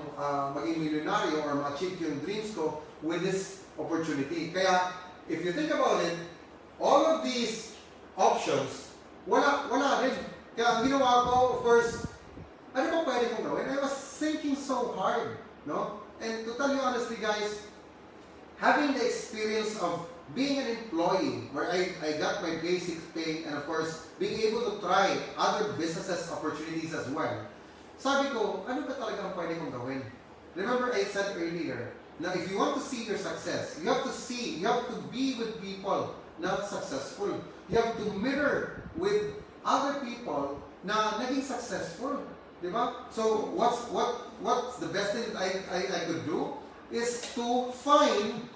maging milyonaryo or ma-achieve yung dreams ko with this opportunity. Kaya, if you think about it, all of these options, wala rin. Kaya ang ginawa ko, of course, ano ba pwede kong gawin? I was thinking so hard, no? And to tell you honestly guys, having the experience of being an employee, where I got my basic pay and of course, being able to try other businesses opportunities as well. Sabi ko, ano ba talaga ang pwede kong gawin? Remember I said earlier, na if you want to see your success, you have to be with people not successful. You have to mirror with other people na naging successful. Diba? So, what's the best thing that I could do is to find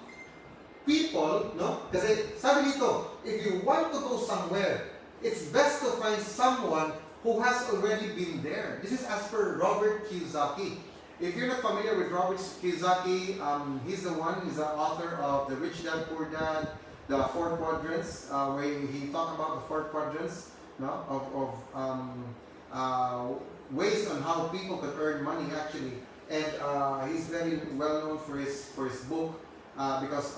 people, no? Kasi sabi dito, if you want to go somewhere, it's best to find someone who has already been there. This is as per Robert Kiyosaki. If you're not familiar with Robert Kiyosaki, he's the author of The Rich Dad, Poor Dad, the 4 quadrants, where he talked about the 4 quadrants, no? of ways on how people could earn money actually. And he's very well known for his book, because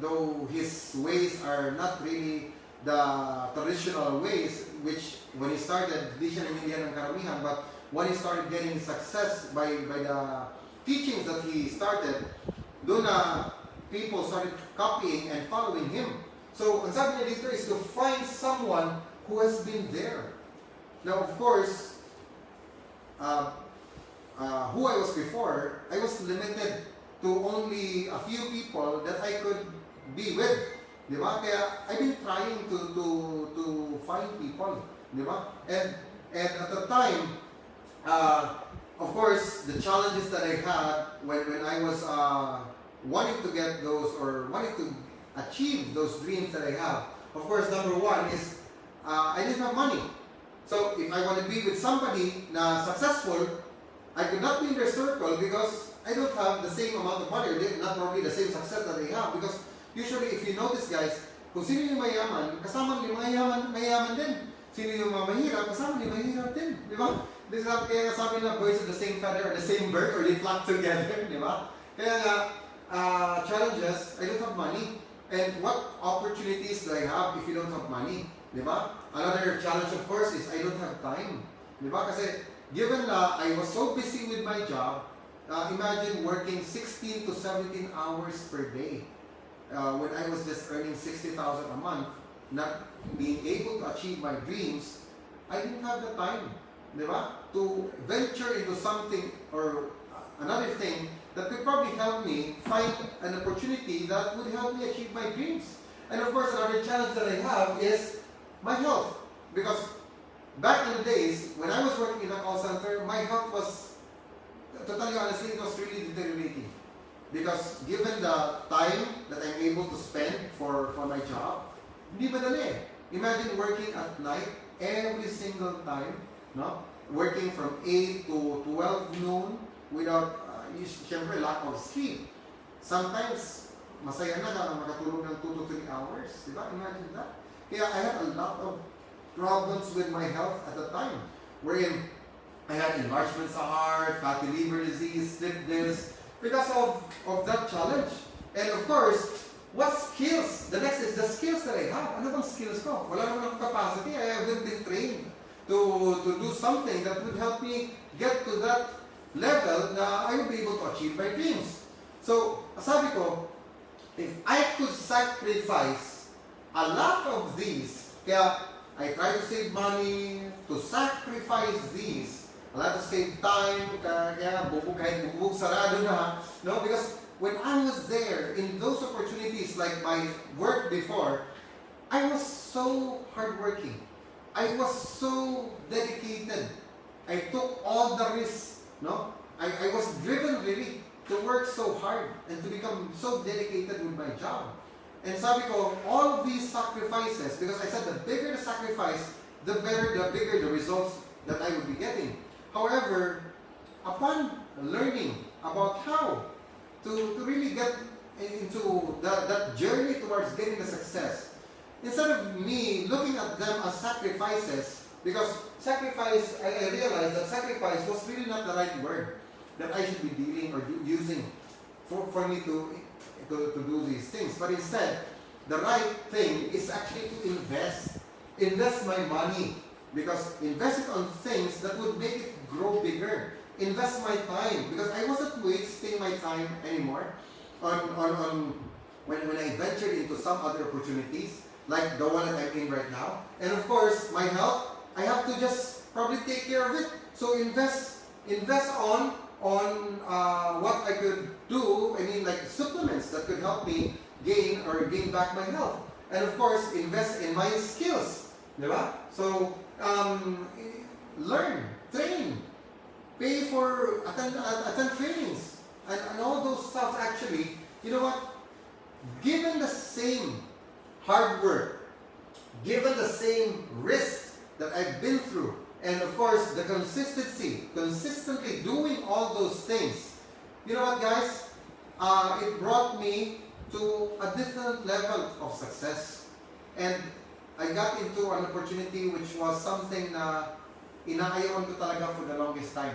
though his ways are not really the traditional ways, which when he started, di siya naintindihan ng karamihan, but when he started getting success by the teachings that he started, doon na people started copying and following him. So, ang sabi niya dito is to find someone who has been there. Now, of course, who I was before, I was limited to only a few people that I could be with. Di ba? Kaya I've been trying to find people. Di ba? And at the time, of course, the challenges that I had when I was wanting to get those or wanting to achieve those dreams that I have, of course, number one is I didn't have money. So if I want to be with somebody na successful, I could not be in their circle because I don't have the same amount of money, or not probably the same success that they have. Because usually, if you notice guys, kung sino yung mayaman, kasama yung mayaman din. Sino yung mga mahirap, kasama yung mahirap din. Di ba? Kaya sabi na birds of the same feather or the same bird or they flock together. Di ba? Kaya nga, challenges, I don't have money. And what opportunities do I have if you don't have money? Di ba? Another challenge of course is I don't have time. Di ba? Kasi given na I was so busy with my job, imagine working 16 to 17 hours per day. When I was just earning 60,000 a month, not being able to achieve my dreams, I didn't have the time, di ba? To venture into something or another thing that could probably help me find an opportunity that would help me achieve my dreams. And of course, another challenge that I have is my health. Because back in the days, when I was working in a call center, my health was, to tell you honestly, it was really deteriorating. Because given the time that I'm able to spend for my job, hindi madali. Imagine working at night every single time, no? Working from 8 to 12 noon without, syempre, lack of sleep. Sometimes, masaya na makatulog ng 2 to 3 hours. Diba? Imagine that. Kaya I had a lot of problems with my health at the time. Wherein, I had enlargement sa heart, fatty liver disease, slip disc, because of that challenge. And of course, what skills? The next is the skills that I have. Ano bang skills ko? Wala naman akong capacity. I haven't been trained to do something that would help me get to that level na I would be able to achieve my dreams. So, sabi ko, if I could sacrifice a lot of these, kaya I try to save money, to sacrifice these, a lot to save time, kaya kahit bubog sarado na, no? Because when I was there, in those opportunities like my work before, I was so hardworking. I was so dedicated. I took all the risks, no? I was driven really to work so hard and to become so dedicated with my job. And sabi ko, all of these sacrifices, because I said the bigger the sacrifice, the bigger the results that I would be getting. However, upon learning about how to really get into that journey towards getting the success, instead of me looking at them as sacrifices, because sacrifice, I realized that sacrifice was really not the right word that I should be dealing or using for me to do these things. But instead, the right thing is actually to invest my money, because invest it on things that would make it grow bigger. Invest my time, because I wasn't wasting my time anymore on when I ventured into some other opportunities like the one that I'm in right now. And of course, my health, I have to just probably take care of it. So invest on what I could do. I mean, like supplements that could help me gain back my health. And of course, invest in my skills, diba? So learn, train, pay for attend trainings, and all those stuff. Actually, you know what? Given the same hard work, given the same risk that I've been through, and of course the consistently doing all those things, you know what, guys? It brought me to a different level of success, and I got into an opportunity which was something na inaayawan ko talaga for the longest time.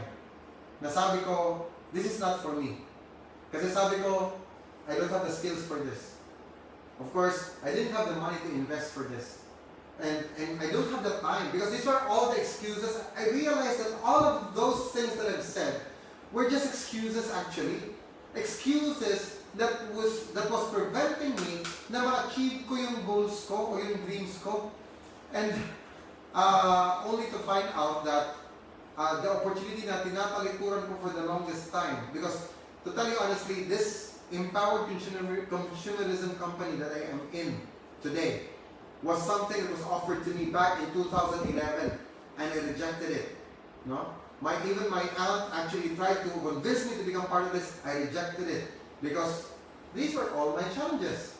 Nasabi ko, this is not for me. Kasi sabi ko, I don't have the skills for this. Of course, I didn't have the money to invest for this. And I don't have the time, because these are all the excuses. I realized that all of those things that I've said were just excuses actually. Excuses that was preventing me na ma-achieve ko yung goals ko o yung dreams ko. And only to find out that the opportunity na tinatalikuran ko for the longest time, because to tell you honestly, this empowered consumerism company that I am in today was something that was offered to me back in 2011, and I rejected it. No, even my aunt actually tried to convince me to become part of this. I rejected it because these were all my challenges.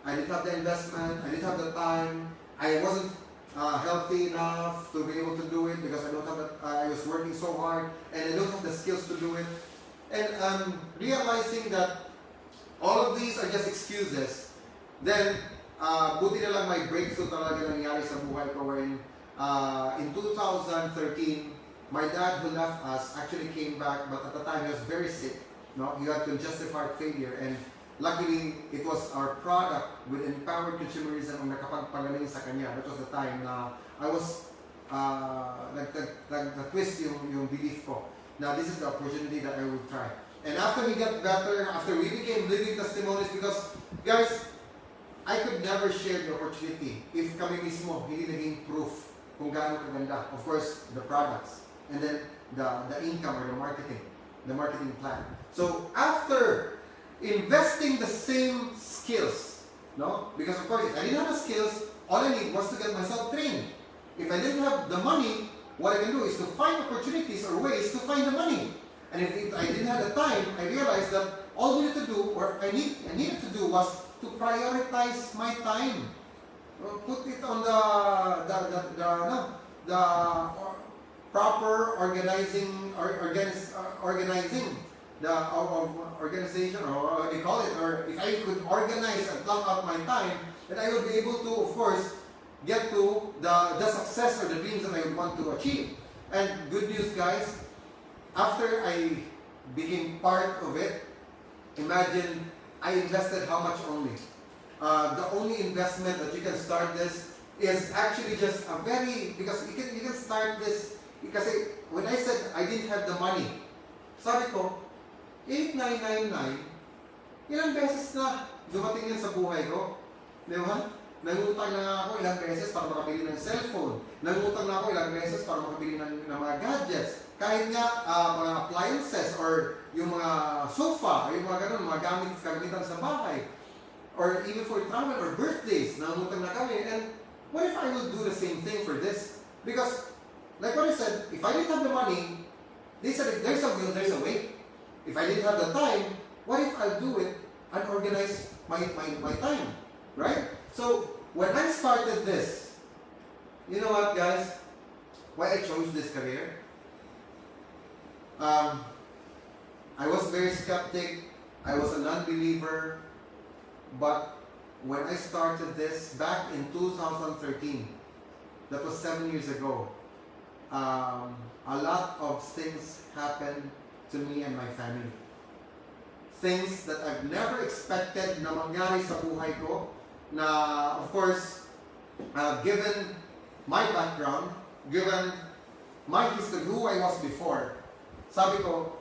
I didn't have the investment. I didn't have the time. I wasn't healthy enough to be able to do it because I don't have that, I was working so hard and I don't have the skills to do it. And realizing that all of these are just excuses, then buti na lang may breakthrough talaga nangyari sa buhay ko wherein in 2013, my dad who left us actually came back, but at the time he was very sick. No, he had congestive heart failure, and luckily it was our product with empowered consumerism ang nakapagpagaling sa kanya. That was the time na I was nag-twist yung belief ko. Now this is the opportunity that I will try. And after we got better, after we became living testimonies, because guys, I could never share the opportunity if kami mismo hindi naging proof kung gaano kaganda. Of course, the products, and then the income or the marketing plan. So after investing the same skills, no? Because of course, if I didn't have the skills, all I need was to get myself trained. If I didn't have the money, what I can do is to find opportunities or ways to find the money. And if I didn't have the time, I realized that all we need to do, or I needed to do, was to prioritize my time. Put it on the proper organizing the organization, or what do you call it, or if I could organize and block out my time, then I would be able to, of course, get to the success or the dreams that I would want to achieve. And good news, guys, after I became part of it, imagine I invested how much only? The only investment that you can start this is actually just a very, because you can start this, because when I said I didn't have the money, sabi ko, 8,999, ilang beses na dumating yan sa buhay ko. Di ba? Nangutang na nga ako ilang beses para makabili ng cellphone. Nangutang na ako ilang beses para makabili ng mga gadgets. Kahit nga mga appliances or yung mga sofa, or yung mga ganun, mga gamitan sa bahay. Or even for travel or birthdays, nangutang na kami. And what if I will do the same thing for this? Because, like what I said, if I didn't have the money, they said if there's a will, there's a way. If I didn't have the time, what if I'll do it and organize my time? Right? So, when I started this, you know what, guys? Why I chose this career? I was very skeptic. I was a non-believer. But when I started this back in 2013, that was 7 years ago, a lot of things happened to me and my family. Things that I've never expected na mangyari sa buhay ko, na of course, given my background, given my history, who I was before, sabi ko,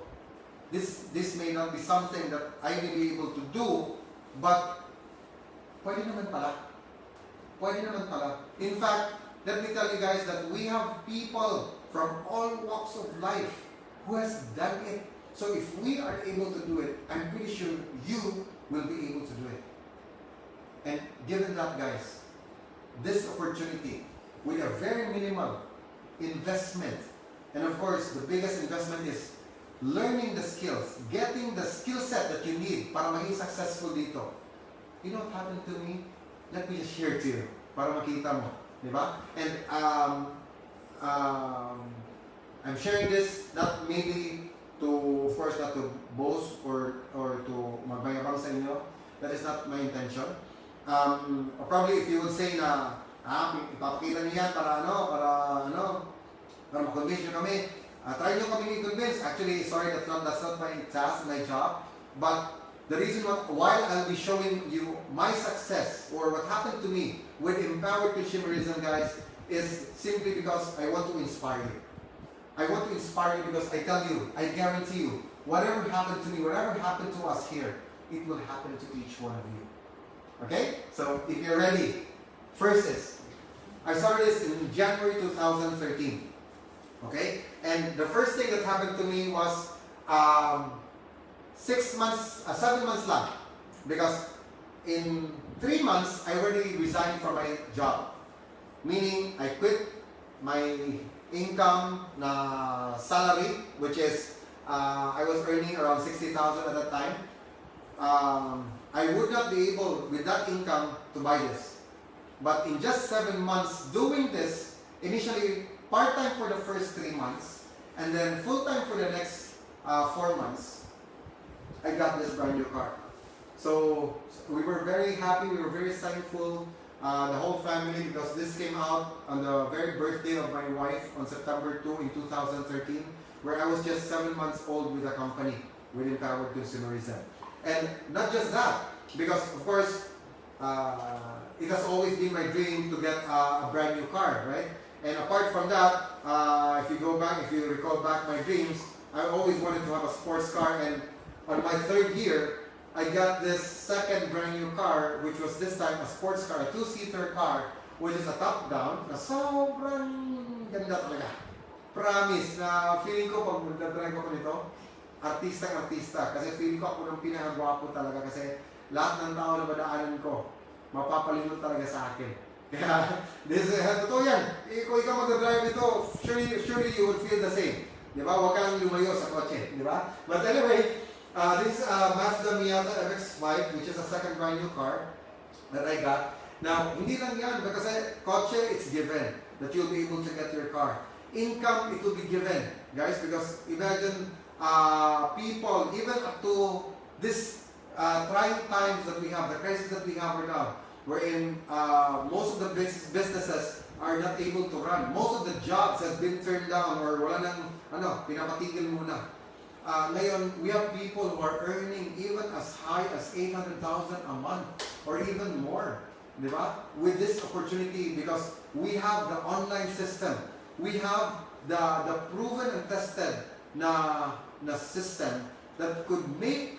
this may not be something that I may be able to do, but pwede naman pala. Pwede naman pala. In fact, let me tell you guys that we have people from all walks of life who has done it. So if we are able to do it, I'm pretty sure you will be able to do it. And given that, guys, this opportunity with a very minimal investment, and of course, the biggest investment is learning the skills, getting the skill set that you need para maging successful dito. You know what happened to me? Let me just share to you para makita mo. Diba? And I'm sharing this not maybe to, of course, not to boast or to magmayabang sa inyo. That is not my intention. Probably if you would say na, ipapakita niyo yan para ma-convince nyo kami. Try nyo kami i-convince. Actually, sorry, that's not my task, my job. But the reason why I'll be showing you my success or what happened to me with empowered consumerism, guys, is simply because I want to inspire you. I want to inspire you because I tell you, I guarantee you, whatever happened to me, whatever happened to us here, it will happen to each one of you. Okay? So, if you're ready, first is, I started this in January 2013. Okay? And the first thing that happened to me was 7 months lang. Because in 3 months, I already resigned from my job. Meaning, I quit my income na salary, which is, I was earning around 60,000 at that time. I would not be able, with that income, to buy this. But in just 7 months doing this, initially part-time for the first 3 months, and then full-time for the next 4 months, I got this brand new car. So we were very happy, we were very thankful, the whole family, because this came out on the very birthday of my wife on September 2 in 2013, where I was just 7 months old with the company, with Empowered Consumerism. And not just that, because of course, it has always been my dream to get a brand new car, right? And apart from that, if you recall back my dreams, I always wanted to have a sports car, and on my 3rd year, I got this second brand new car, which was this time a sports car, a 2-seater car, which is a top-down, na sobrang ganda talaga. Promise, na feeling ko pag magdadrive ako nito, artista. Kasi feeling ko ako ng pinakagwapo talaga, kasi lahat ng tao na madaanan ko, mapapalunod talaga sa akin. Kaya, totoo yan. Kung ikaw mag-drive nito, surely you would feel the same. Di ba? Huwag ka lang lumayo sa kotse. Di ba? But anyway, this is Mazda Miata MX-5, which is a second brand new car that I got. Now, hindi lang yan, because kotse, it's given that you'll be able to get your car. Income, it will be given, guys, because imagine people, even up to this trying times that we have, the crisis that we have right now, wherein most of the businesses are not able to run. Most of the jobs have been turned down, or wala nang, pinapatigil muna. Ngayon, we have people who are earning even as high as 800,000 a month or even more, di ba? With this opportunity, because we have the online system, we have the proven and tested na system that could make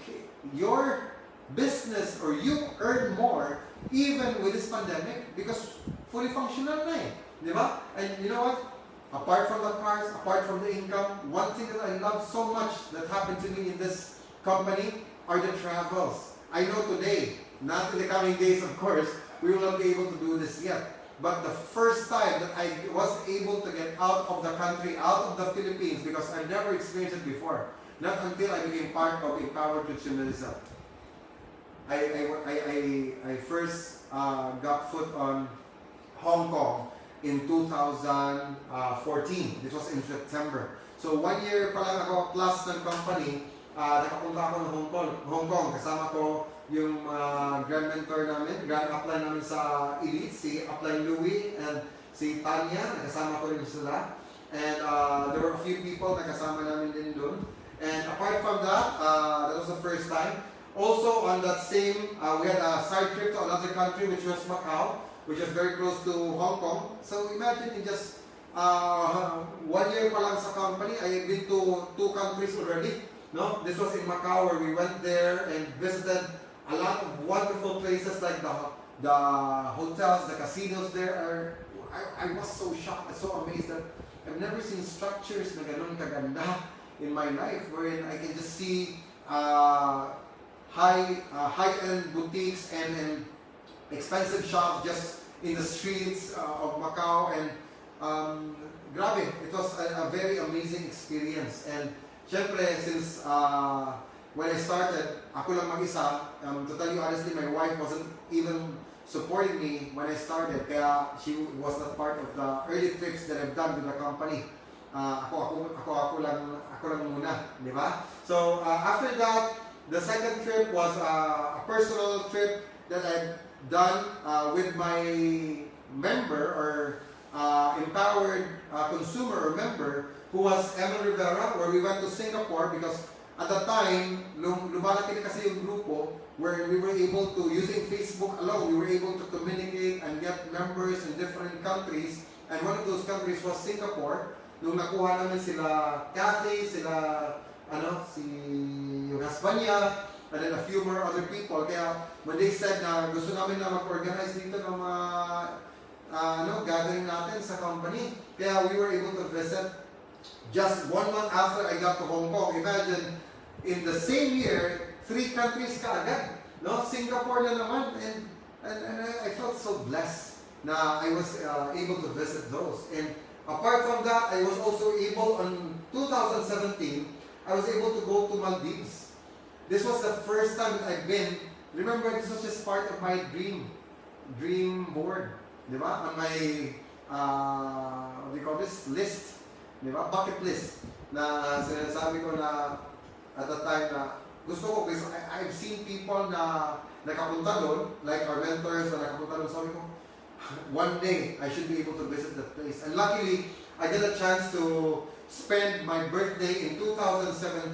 your business or you earn more even with this pandemic, because fully functional na di ba? And you know what? Apart from the cars, apart from the income, one thing that I love so much that happened to me in this company are the travels. I know today, not in the coming days of course, we will not be able to do this yet. But the first time that I was able to get out of the country, out of the Philippines, because I never experienced it before, not until I became part of Empowered Consumerism. I first got foot on Hong Kong in 2014. This was in September. So 1 year pa lang ako plus ng company, nakapunta ako ng Hong Kong. Kasama ko yung grand mentor namin, grand upline namin sa Elite, si Upline Louie and si Tanya, nakasama ko rin sila. And there were a few people na kasama namin din doon. And apart from that, that was the first time. Also on that same, we had a side trip to another country, which was Macau, which is very close to Hong Kong. So imagine in just 1 year pa lang sa company, I've been to 2 countries already. No, this was in Macau, where we went there and visited a lot of wonderful places, like the hotels, the casinos there are. I was so shocked, so amazed that I've never seen structures na ganun kaganda in my life, wherein I can just see high-end boutiques and expensive shops just in the streets of Macau, and grabe, it was a very amazing experience. And syempre, since when I started, ako lang mag-isa, to tell you honestly, my wife wasn't even supporting me when I started, kaya she was not part of the early trips that I've done with the company. Ako lang muna, di ba? So after that, the second trip was a personal trip that I've done with my member, or empowered consumer or member, who was Emil Rivera, where we went to Singapore, because at the time, lumalaki na kasi yung grupo, where we were able to, using Facebook alone, we were able to communicate and get members in different countries. And one of those countries was Singapore. Nung nakuha namin sila Cathy, si yung husband niya, and then a few more other people. Kaya when they said na gusto namin na mag-organize dito ng mga gathering natin sa company, kaya we were able to visit just 1 month after I got to Hong Kong. Imagine, in the same year, 3 countries ka agad. No? Singapore na naman. And I felt so blessed na I was able to visit those. And apart from that, I was also able, on 2017, I was able to go to Maldives. This was the first time that I've been. Remember, this was just part of my dream board. di ba? On my, what do you call this? List, di ba? Bucket list na sinasabi ko na at that time na gusto ko kasi I've seen people na nakapunta doon, like our mentors na nakapunta doon, sabi ko, one day I should be able to visit that place. And luckily, I get a chance to spend my birthday in 2017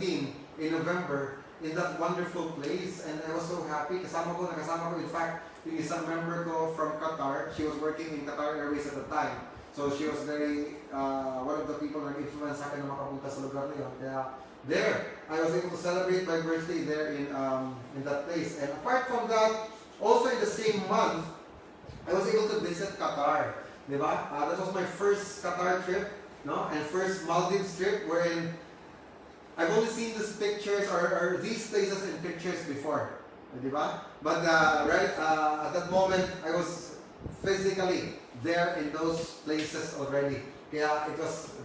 in November in that wonderful place, and I was so happy. Nakasama ko, in fact, yung isang member ko from Qatar. She was working in Qatar Airways at the time. So she was very, one of the people na nag-influence sa akin na makapunta sa lugar na yun. Kaya there, I was able to celebrate my birthday there in that place. And apart from that, also in the same month, I was able to visit Qatar. Diba? That was my first Qatar trip, no? And first Maldives trip wherein I've only seen these pictures or these places in pictures before. Diba? But right at that moment, I was physically there in those places already. Kaya it was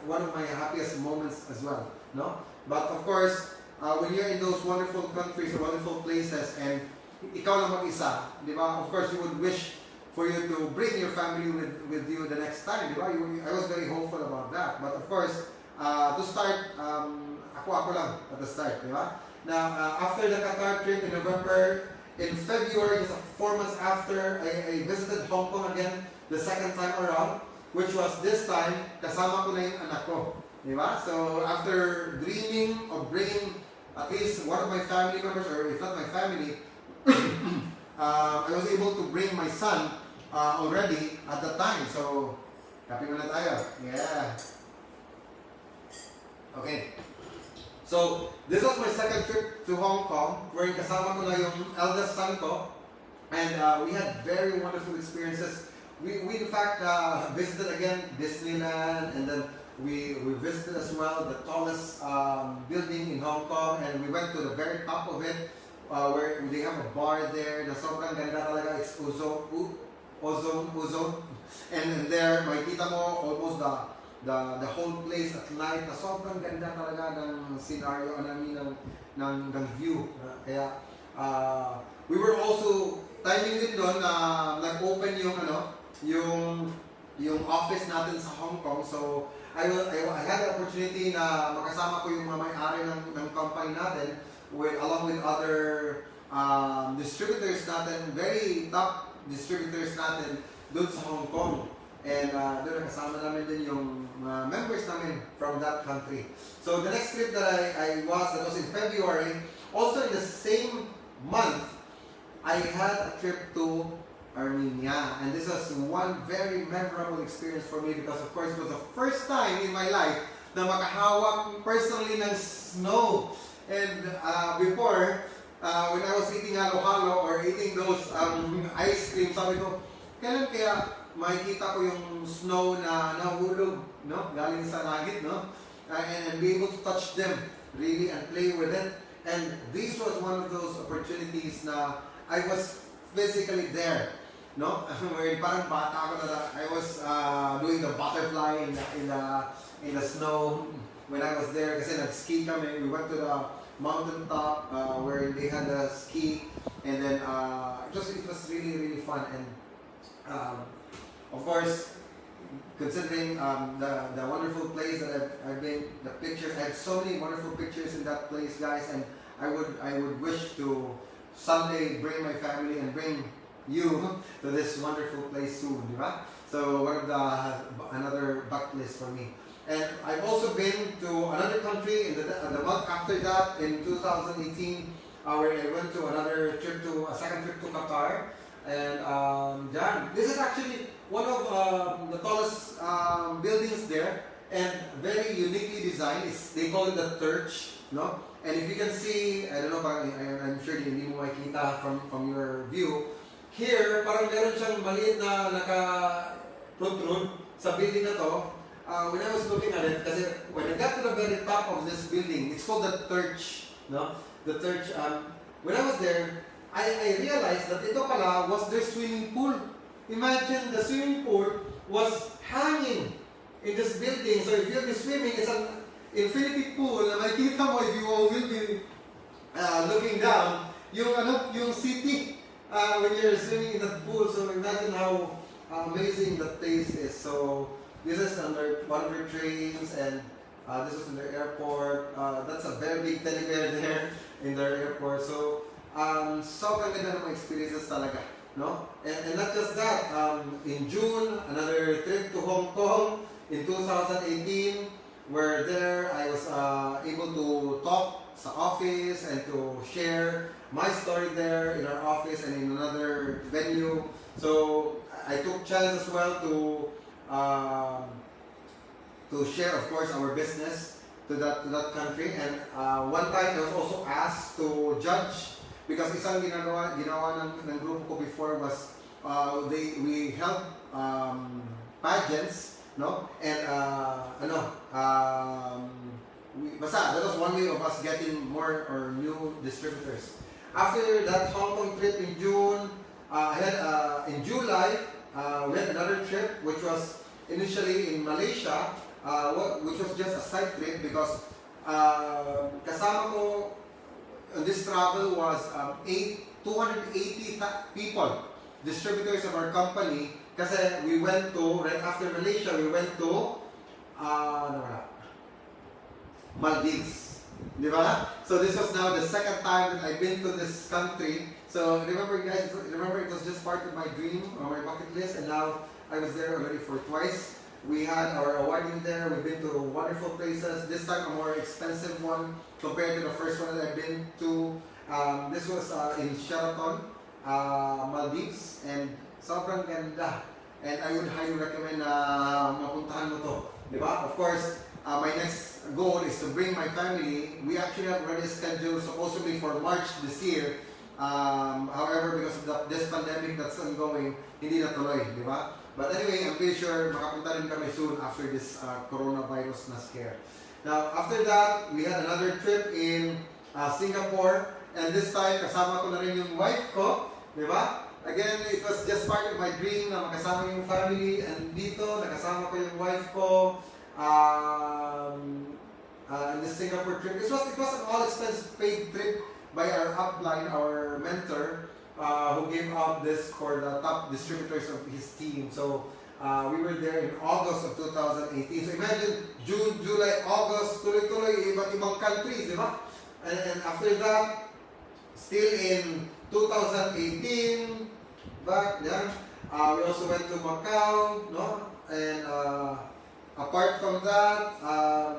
one of my happiest moments as well. No? But of course, when you're in those wonderful countries or wonderful places and ikaw lang mag-isa, di ba? Of course, you would wish for you to bring your family with you the next time, di ba? I was very hopeful about that. But of course, to start, ako lang at the start, di ba? Now, after the Qatar trip in November, in February, just 4 months after, I visited Hong Kong again the second time around, which was this time, kasama ko na yung anak ko. Di ba? So, after dreaming of bringing at least one of my family members, or if not my family, I was able to bring my son already at the time. So, happy muna tayo. Yeah. Okay. So, this was my second trip to Hong Kong, wherein kasama ko na yung eldest son ko. And we had very wonderful experiences. We in fact visited again Disneyland, and then we visited as well the tallest building in Hong Kong, and we went to the very top of it, where they have a bar there na sobrang ganda talaga. It's ozone. And there, makikita mo almost the whole place at night na sobrang ganda talaga ng scenario namin ng view. Kaya we were also timing din doon na nag-open yung office natin sa Hong Kong. So I had the opportunity na makasama ko yung mga may-ari ng company natin along with other distributors natin, very top distributors natin doon sa Hong Kong. And doon kasama namin din yung members namin from that country. So the next trip that that was in February. Also in the same month, I had a trip to Armenia. And this was one very memorable experience for me because of course it was the first time in my life na makahawak personally ng snow. And before, when I was eating halo-halo or eating those ice cream, sabi ko, kailan kaya makikita ko yung snow na nahulog, no? Galing sa langit, no? And be able to touch them, really, and play with it. And this was one of those opportunities na I was physically there, no? Where parang bata ako na I was doing the butterfly in the snow when I was there kasi nag-ski kami. We went to the mountain top where they had a ski, and then it was really fun. And of course, considering the wonderful place that I've been, the pictures, I have so many wonderful pictures in that place, guys, and I would wish to someday bring my family and bring you to this wonderful place soon, right? So one of another bucket list for me. And I've also been to another country in the month after that, in 2018, where I went to a second trip to Qatar. And this is actually one of the tallest buildings there, and very uniquely designed. They call it the Church, no? And if you can see, I don't know, I'm sure hindi mo makikita from your view. Here, parang meron siyang maliit na naka-protrude sa building na to. When I was looking at it, kasi when I got to the very top of this building, it's called the Church, no? The Church. When I was there, I realized that ito pala was their swimming pool. Imagine the swimming pool was hanging in this building. So if you'll be swimming, it's an infinity pool na makikita mo if you will be looking down yung city when you're swimming in that pool. So imagine how amazing the taste is. So this is under one of their trains, and this is in their airport. That's a very big teddy bear there in their airport. So sobrang ganda ng mga experiences talaga, no? And not just that, in June, another trip to Hong Kong in 2018. Where there I was able to talk sa office and to share my story there in our office and in another venue. So I took chance as well to share, of course, our business to that country. And one time I was also asked to judge because isang ginawa ng grupo ko before was we held pageants, no? And basta that was one way of us getting more or new distributors. After that Hong Kong trip in June, I had in July we had another trip which was initially in Malaysia, which was just a side trip because kasama ko on this travel was 280 people, distributors of our company. Kasi we went to, right after Malaysia, we went to Maldives. Di ba? So this was now the second time that I've been to this country. So remember guys, it was just part of my dream or my bucket list, and now I was there already for twice. We had our awarding there, we've been to wonderful places. This time a more expensive one compared to the first one that I've been to. This was in Sheraton, Maldives, and sobrang ganda. And I would highly recommend na mapuntahan mo to. Diba? Of course, my next goal is to bring my family. We actually have already scheduled supposedly for March this year. However, because of this pandemic that's ongoing, hindi na tuloy. Diba? But anyway, I'm pretty sure makapunta rin kami soon after this coronavirus na scare. Now, after that, we had another trip in Singapore. And this time, kasama ko na rin yung wife ko. Diba? Again, it was just part of my dream na makasama yung family. And dito, nakasama ko yung wife ko in this Singapore trip. It was an all-expense paid trip by our upline, our mentor, who gave out this for the top distributors of his team. So, we were there in August of 2018. So, imagine, June, July, August, tuloy-tuloy, iba't ibang countries, di ba? And after that, still in 2018, back then, we also went to Macau, no? And apart from that,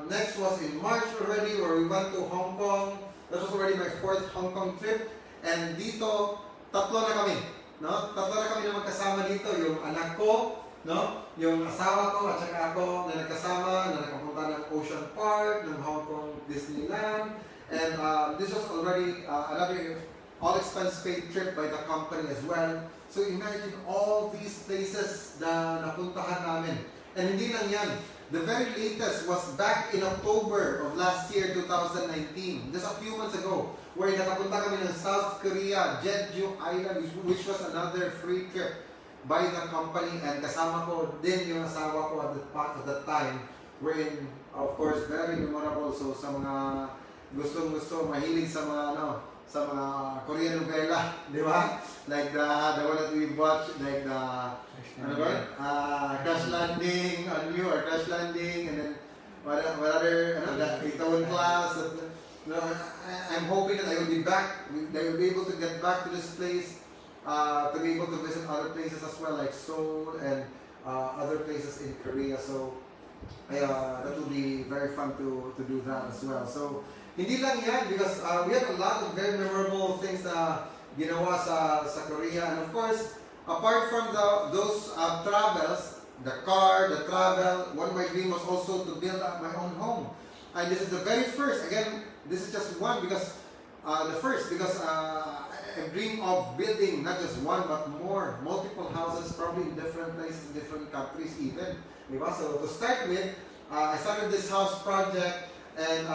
next was in March already, where we went to Hong Kong. That was already my fourth Hong Kong trip. And dito, tatlo na kami, no? Tatlo na kami na magkasama dito, yung anak ko, no? Yung asawa ko at saka ako na nagkasama, na nakapunta ng Ocean Park, ng Hong Kong Disneyland. And this was already another all-expense paid trip by the company as well. So imagine all these places na napuntahan namin. And hindi lang yan. The very latest was back in October of last year, 2019. Just a few months ago, where nakapunta kami ng South Korea, Jeju Island, which was another free trip by the company. And kasama ko din yung asawa ko at that time. Wherein, of course, very memorable. So sa mga gustong-gusto, mahilig sa mga sa mga Korean novela, di ba? Like the one that we watched, like the Crash Landing on You or Crash Landing, and then what other the Itaewon Class. I'm hoping that I will be back. I will be able to get back to this place, to be able to visit other places as well, like Seoul and other places in Korea. So that will be very fun to do that as well. So hindi lang yan, because we had a lot of very memorable things na ginawa sa Korea. And of course, apart from those travels, the car, the travel, one of my dream was also to build up my own home. And this is the very first, again, this is just one because, I dream of building not just one but multiple houses, probably in different places, different countries even. Diba? So to start with, I started this house project and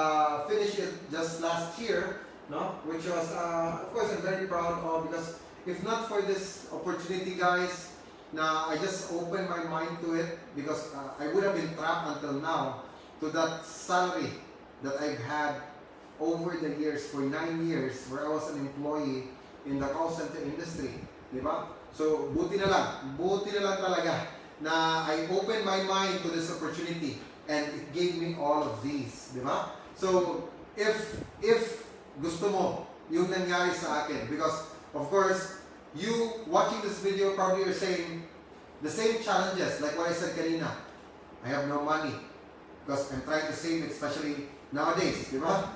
finished it just last year, no? Which was, of course, I'm very proud of, because if not for this opportunity, guys, I just opened my mind to it, because I would have been trapped until now to that salary that I've had over the years, for 9 years, where I was an employee in the call center industry. Di ba? So, buti na lang talaga na I opened my mind to this opportunity and it gave me all of these. Di ba? So, if gusto mo yung nangyari sa akin, because of course, you watching this video probably are saying the same challenges like what I said kanina. I have no money because I'm trying to save it, especially nowadays, di ba?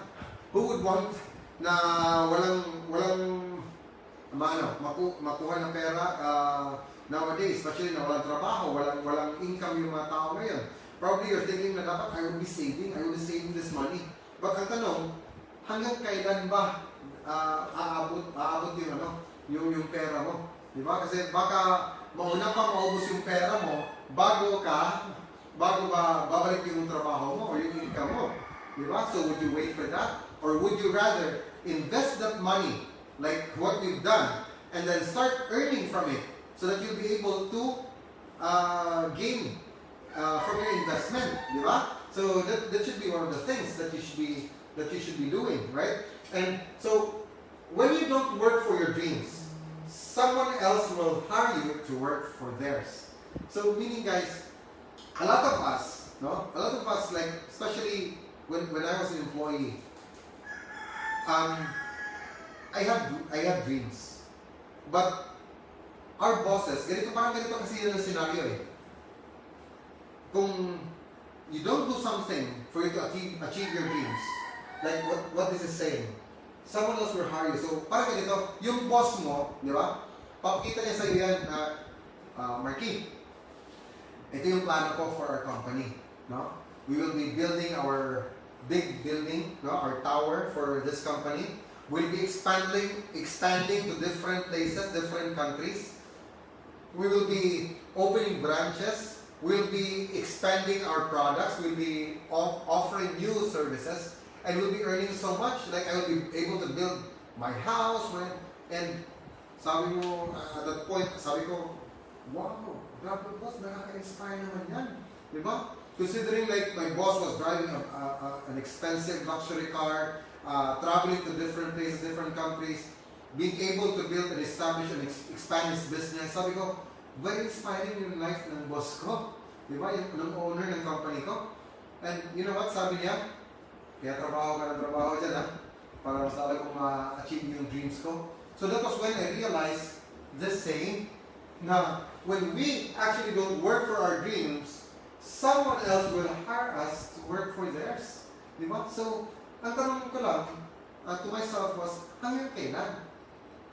Who would want na walang makuha ng pera nowadays, especially na walang trabaho, walang income yung mga tao ngayon. Probably you're thinking na dapat I will be saving this money. But ang tanong, hanggang kailan ba aabot yung pera mo? Di ba? Kasi baka mauna pa maubos yung pera mo bago ba babalik yung trabaho mo or yung income mo. Di ba? So would you wait for that? Or would you rather invest that money like what you've done and then start earning from it so that you'll be able to gain from your investment, di ba? So that should be one of the things that you should be doing, right? And so when you don't work for your dreams, someone else will hire you to work for theirs. So meaning, guys, a lot of us, like especially when I was an employee, I had dreams. But our bosses, parang ganito kasi yun ang scenario eh. Kung you don't do something for you to achieve your dreams, like what this is saying, someone else will hire you. So parang ganito, yung boss mo, di ba? Papakita niya sa iyo yan na, Marky, ito yung plano ko for our company. No? We will be building our big building, no? Our tower for this company. We'll be expanding to different places, different countries. We will be opening branches. We'll be expanding our products. We'll be offering new services. And we'll be earning so much. Like I will be able to build my house. And sabi mo, at that point, sabi ko, wow, grabe boss, nakaka-inspire naman yan. Di ba? Considering like my boss was driving an expensive luxury car, traveling to different places, different countries, being able to build and establish and expand his business. Sabi ko, very inspiring yung life ng boss ko. Di ba? Yung owner ng company ko. And you know what? Sabi niya, kaya trabaho dyan ha, para mas lalo kong ma-achieve yung dreams ko. So that was when I realized this saying, na when we actually don't work for our dreams, someone else will hire us to work for theirs. Di ba? So, ang tanong ko lang to myself was, hanggang kailan?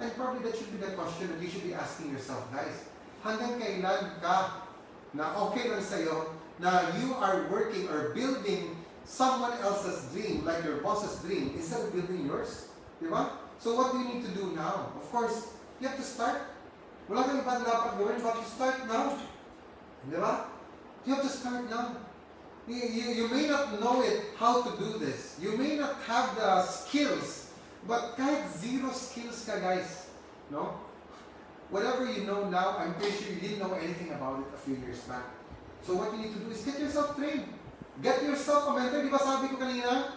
And probably that should be the question that you should be asking yourself, guys. Hanggang kailan ka na okay lang sa'yo na you are working or building someone else's dream, like your boss's dream, instead of building yours? Di ba? So what do you need to do now? Of course, you have to start. Wala kang ibang dapat gawin, but you start now. Di ba? You have to start now. You may not know it, how to do this. You may not have the skills, but kahit zero skills ka, guys, no? Whatever you know now, I'm pretty sure you didn't know anything about it a few years back. So what you need to do is get yourself trained. Get yourself a mentor. Di ba sabi ko kanina?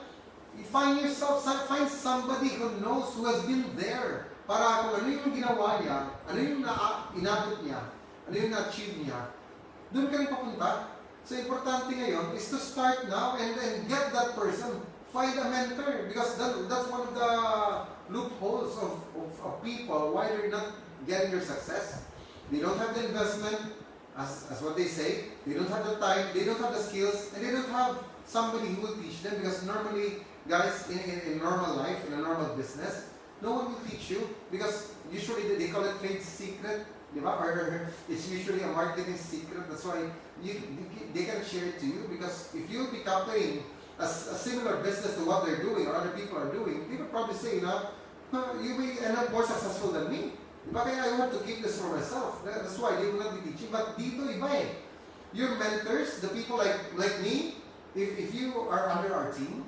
Find somebody who knows, who has been there. Para kung ano yung ginawa niya, ano yung inabot niya, ano yung na-achieve niya, doon ka rin papunta. So, importante ngayon is to start now and get that person. Find a mentor because that's one of the loopholes of people why they're not getting their success. They don't have the investment, as what they say. They don't have the time, they don't have the skills, and they don't have somebody who will teach them because normally, guys, in normal life, in a normal business, no one will teach you because usually they call it trade secret. Or it's usually a marketing secret. That's why they can share it to you because if you'll be copying a similar business to what they're doing or other people are doing, they would probably say, you may end up more successful than me. Kaya I want to keep this for myself. That's why they will not be teaching. But dito iba eh. Your mentors, the people like me, if you are under our team,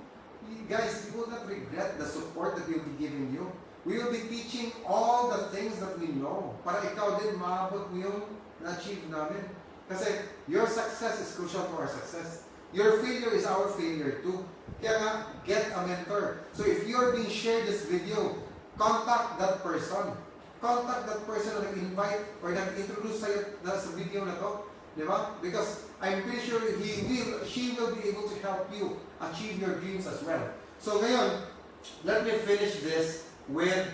guys, you will not regret the support that we'll be giving you. We will be teaching all the things that we know para ikaw din maabot mo yung na-achieve namin. Kasi your success is crucial to our success. Your failure is our failure too. Kaya nga, get a mentor. So if you're being shared this video, contact that person. contact that person na nag-invite or nag-introduce sa'yo na sa video na to. Di ba? Because I'm pretty sure she will be able to help you achieve your dreams as well. So ngayon, let me finish this with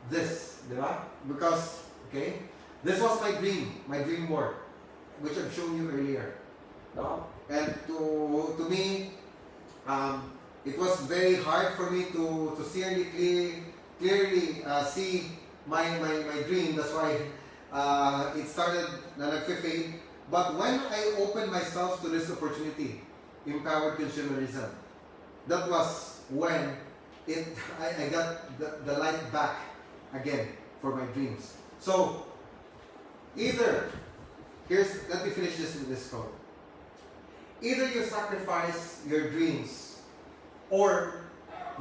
this. Di ba? Because, okay, this was my dream work, which I've shown you earlier. No? And to me, it was very hard for me to clearly see my dream. That's why it started na nag-fade. But when I opened myself to this opportunity, empowered consumerism, that was when I got the light back again for my dreams. So either let me finish this with this quote. Either you sacrifice your dreams or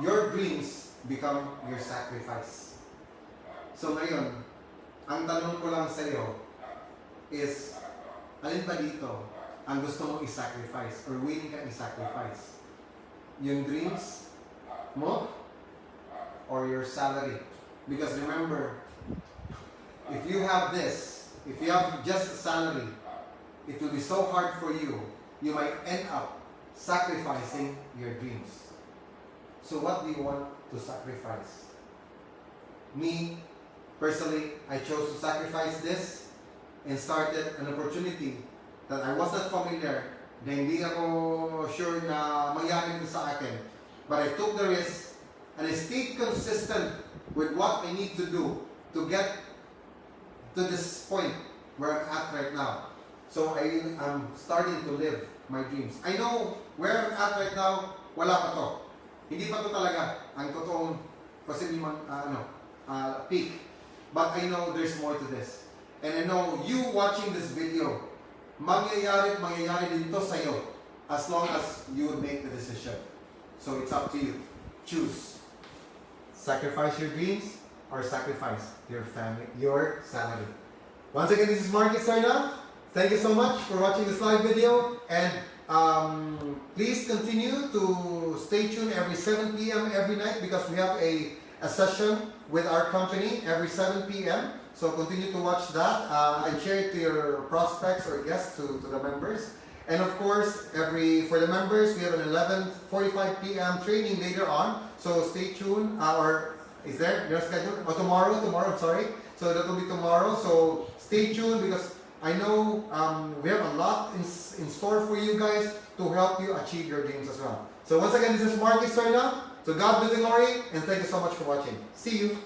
your dreams become your sacrifice. So ngayon, ang tanong ko lang sa iyo is, alin ba dito ang gusto mong i-sacrifice or willing kang i-sacrifice? Yung dreams mo or your salary? Because remember, if you have just salary, it will be so hard for you. You might end up sacrificing your dreams. So what do you want to sacrifice? Me, personally, I chose to sacrifice this and started an opportunity that I was not familiar, na hindi ako sure na mangyari sa akin. But I took the risk and I stayed consistent with what I need to do to get to this point where I'm at right now. So I'm starting to live my dreams. I know where I'm at right now, wala pa to. Hindi pa to talaga ang totoong peak. But I know there's more to this. And I know you watching this video, mangyayari din to sa'yo as long as you would make the decision. So it's up to you. Choose. Sacrifice your dreams or sacrifice your family, your salary. Once again, this is Marcus Sarna. Thank you so much for watching this live video, and please continue to stay tuned every 7 p.m. every night because we have a session with our company every 7 p.m. So continue to watch that and share it to your prospects or guests, to the members. And of course, for the members, we have an 11:45 p.m. training later on. So stay tuned. Or is there your schedule? Or tomorrow, I'm sorry. So that will be tomorrow. So stay tuned because I know we have a lot in store for you guys to help you achieve your dreams as well. So once again, this is Marcus Sarna. So God bless the glory, and thank you so much for watching. See you.